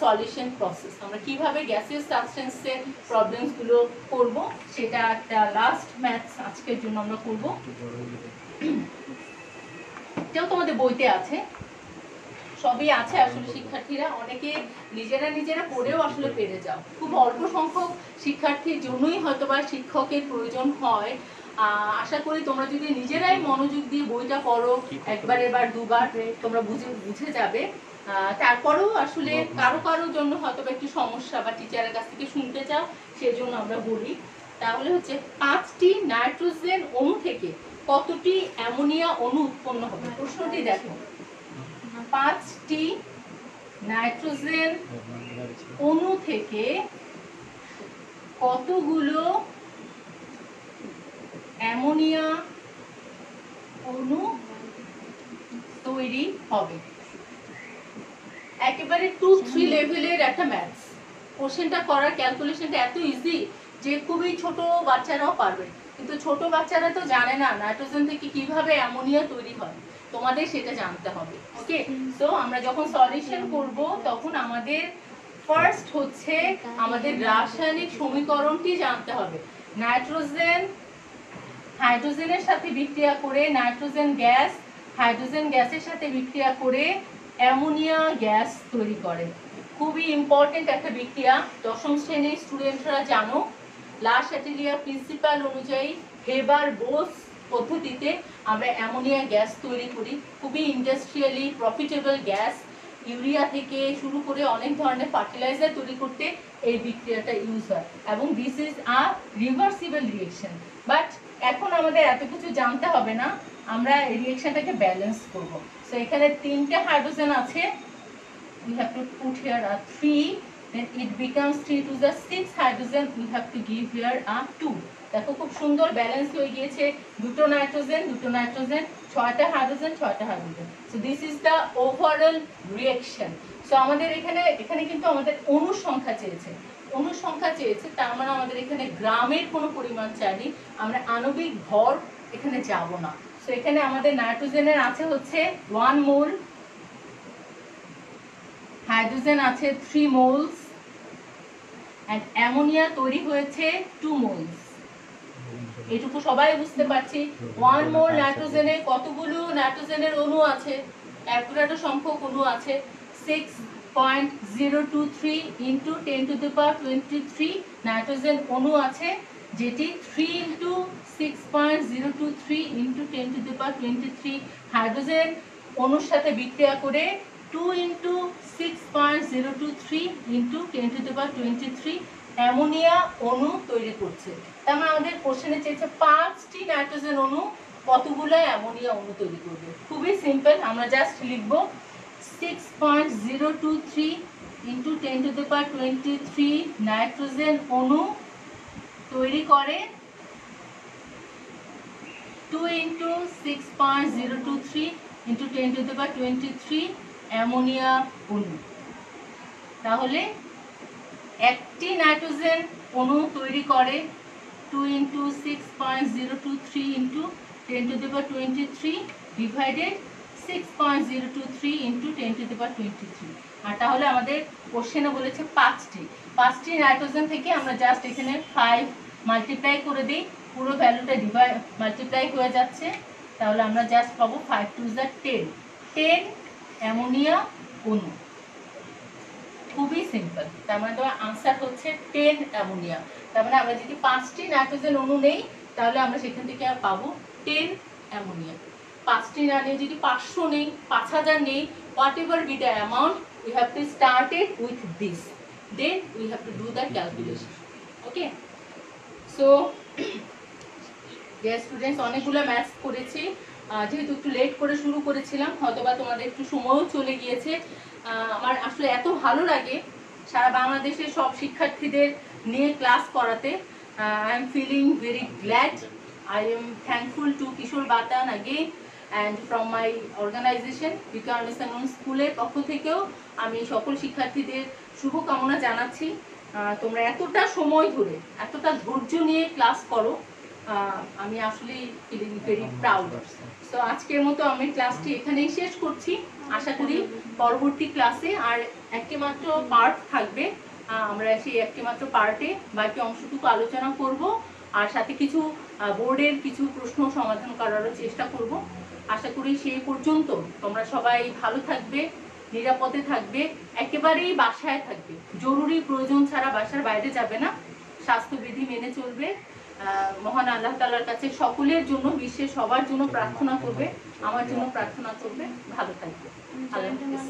solution process? আমরা কিভাবে গ্যাসিয়াস সাবস্টেন্সের প্রবলেমস গুলো করব, সেটা একটা লাস্ট ম্যাথস আজকের জন্য আমরা করব। এটাও তোমাদের বইতে আছে, সবই আছে। আসলে শিক্ষার্থীরা অনেকে নিজেরা পড়েও আসলে পেরে যাও। খুব অল্প সংখ্যক শিক্ষার্থীর জন্যই হয়তোবা শিক্ষকের প্রয়োজন হয়। আশা করি তোমরা যদি নিজেরাই মনোযোগ দিয়ে বইটা পড়ো, একবার এবার দুবার, তোমরা বুঝে যাবে। তারপরেও আসলে কারো জন্য হয়তো একটু সমস্যা বা টিচারের কাছ থেকে শুনতে চাও, সেজন্য আমরা বলি। তাহলে হচ্ছে 5টি নাইট্রোজেন অণু থেকে কতটি অ্যামোনিয়া অণু উৎপন্ন হবে। প্রশ্নটি দেখো, 5টি নাইট্রোজেন অণু থেকে কতগুলো অ্যামোনিয়া অণু তৈরি হবে। একেবারে 2-3 লেভেলের একটা ম্যাথস। কোশ্চেনটা করার ক্যালকুলেশনটা এত ইজি যে খুবই ছোট বাচ্চারাও পারবে, কিন্তু ছোট বাচ্চারা তো জানে না নাইট্রোজেন থেকে কিভাবে অ্যামোনিয়া তৈরি হয়। তোমাদের সেটা জানতে হবে। ওকে, সো আমরা যখন সলিউশন করব তখন আমাদের ফার্স্ট হচ্ছে আমাদের রাসায়নিক সমীকরণটি জানতে হবে। নাইট্রোজেন হাইড্রোজেনের সাথে বিক্রিয়া করে নাইট্রোজেন গ্যাস, হাইড্রোজেন গ্যাসের সাথে বিক্রিয়া করে অ্যামোনিয়া গ্যাস তৈরি করে। খুবই ইম্পর্টেন্ট একটা বিক্রিয়া, দশম শ্রেণীর স্টুডেন্টরা জানো। লা শ্যাটেলিয়ার প্রিন্সিপাল অনুযায়ী হেবার বোস পদ্ধতিতে আমরা অ্যামোনিয়া গ্যাস তৈরি করি। খুবই ইন্ডাস্ট্রিয়ালি প্রফিটেবল গ্যাস। ইউরিয়া থেকে শুরু করে অনেক ধরনের ফার্টিলাইজার তৈরি করতে এই বিক্রিয়াটা ইউজ হয়, এবং this is a reversible reaction. But এখন আমাদের এত কিছু জানতে হবে না, আমরা এই রিয়েকশনটাকে ব্যালেন্স করব। সো এখানে 3টে হাইড্রোজেন আছে, we have to put here a 3, then it becomes 3 to the 6 hydrogen, we have to give here a 2. দেখো খুব সুন্দর ব্যালেন্স হয়ে গিয়েছে, দুটো নাইট্রোজেন 6টা হাইড্রোজেন 6টা hydrogen. So this is the overall reaction. সো আমাদের এখানে কিন্তু আমাদের অণু সংখ্যা চেয়েছে। অনুসংখ্যা চেয়েছে, তার মানে আমাদের এখানে গ্রামের কোনো পরিমাণ চাইনি, আমরা আণবিক ভর এখানে যাব না। তো এখানে আমাদের নাইট্রোজেনের আছে হচ্ছে 1 মোল, হাইড্রোজেন আছে 3 মোলস, এন্ড অ্যামোনিয়া তৈরি হয়েছে 2 মোলস। এইটুকু সবাই বুঝতে পারছি। 1 মোল নাইট্রোজেনে কতগুলো নাইট্রোজেনের অণু আছে? অ্যাকুরেট সংখ্যক অণু আছে 6.023 ইন্টু 10⁻23 নাইট্রোজেন অণু আছে, যেটি 3 ইন্টু 6.023 ইন্টু 10⁻23 হাইড্রোজেন অণুর সাথে বিক্রিয়া করে 2 ইন্টু 6.023 ইন্টু 10⁻23 অ্যামোনিয়া অণু তৈরি করছে। তার মানে আমাদের কোশ্চেনে চেয়েছে 5টি নাইট্রোজেন অণু কতগুলো অ্যামোনিয়া অণু তৈরি করবে। খুবই সিম্পল, আমরা জাস্ট লিখব 6.023 ইন্টু 10⁻23 নাইট্রোজেন অণু তৈরি করে 2 ইন্টু 6.023 ইন্টু 10⁻23 অ্যামোনিয়া অণু। তাহলে একটি নাইট্রোজেন অণু তৈরি করে 2 ইন্টু 6.023 ইন্টু 10⁻23 ডিভাইডেড 6.023 ইন্টু 10⁻23। আর তাহলে আমাদের কোশ্চেনে বলেছে 5টি নাইট্রোজেন থেকে আমরা জাস্ট এখানে 5 মাল্টিপ্লাই করে দিই, পুরো ভ্যালুটা মাল্টিপ্লাই হয়ে যাচ্ছে। তাহলে আমরা জাস্ট পাবো 5 2 10 অ্যামোনিয়া অণু। খুবই সিম্পল, তার মানে তোমার আনসার হচ্ছে 10 অ্যামোনিয়া। তার মানে আমরা যদি 5টি নাইট্রোজেন অণু নেই তাহলে আমরা সেখান থেকে পাবো 10 অ্যামোনিয়া। 5টি না নিয়ে যদি 500 নেই, 5000 নেই, what ever be the amount, we have to start it with this, then we have to do the calculation. Okay, so dear students, অনেকগুলো ম্যাথস করেছি। যেহেতু একটু লেট করে শুরু করেছিলাম, হয়তোবা তোমাদের একটু সময়ও চলে গিয়েছে। আমার আসলে এত ভালো লাগে সারা বাংলাদেশের সব শিক্ষার্থীদের নিয়ে ক্লাস করাতে। I am feeling very glad. I am thankful to Kishore Batan again and from my organization Vikarmission স্কুলের পক্ষ থেকেও আমি সকল শিক্ষার্থীদের শুভকামনা জানাচ্ছি। তোমরা এতটা সময় ধরে এতটা ধৈর্য নিয়ে ক্লাস করো, আমি আসলে ফিলিং ভেরি প্রাউড। তো আজকের মতো আমি ক্লাসটি এখানেই শেষ করছি। আশা করি পরবর্তী ক্লাসে আর একটি মাত্র পার্ট থাকবে, আমরা সেই একটি মাত্র পার্টে বাকি অংশটুকু আলোচনা করব, আর সাথে কিছু বোর্ডের কিছু প্রশ্ন সমাধান করারও চেষ্টা করব। আশা করি সেই পর্যন্ত তোমরা সবাই ভালো থাকবে, নিরাপদে থাকবে, একেবারেই বাসায় থাকবে, জরুরি প্রয়োজন ছাড়া বাসার বাইরে যাবে না, স্বাস্থ্যবিধি মেনে চলবে। মহান আল্লাহ তাআলার কাছে সকলের জন্য, বিশ্বের সবার জন্য প্রার্থনা করবে, আমার জন্য প্রার্থনা করবে। ভালো থাকবে। আল্লাহ হাফেজ।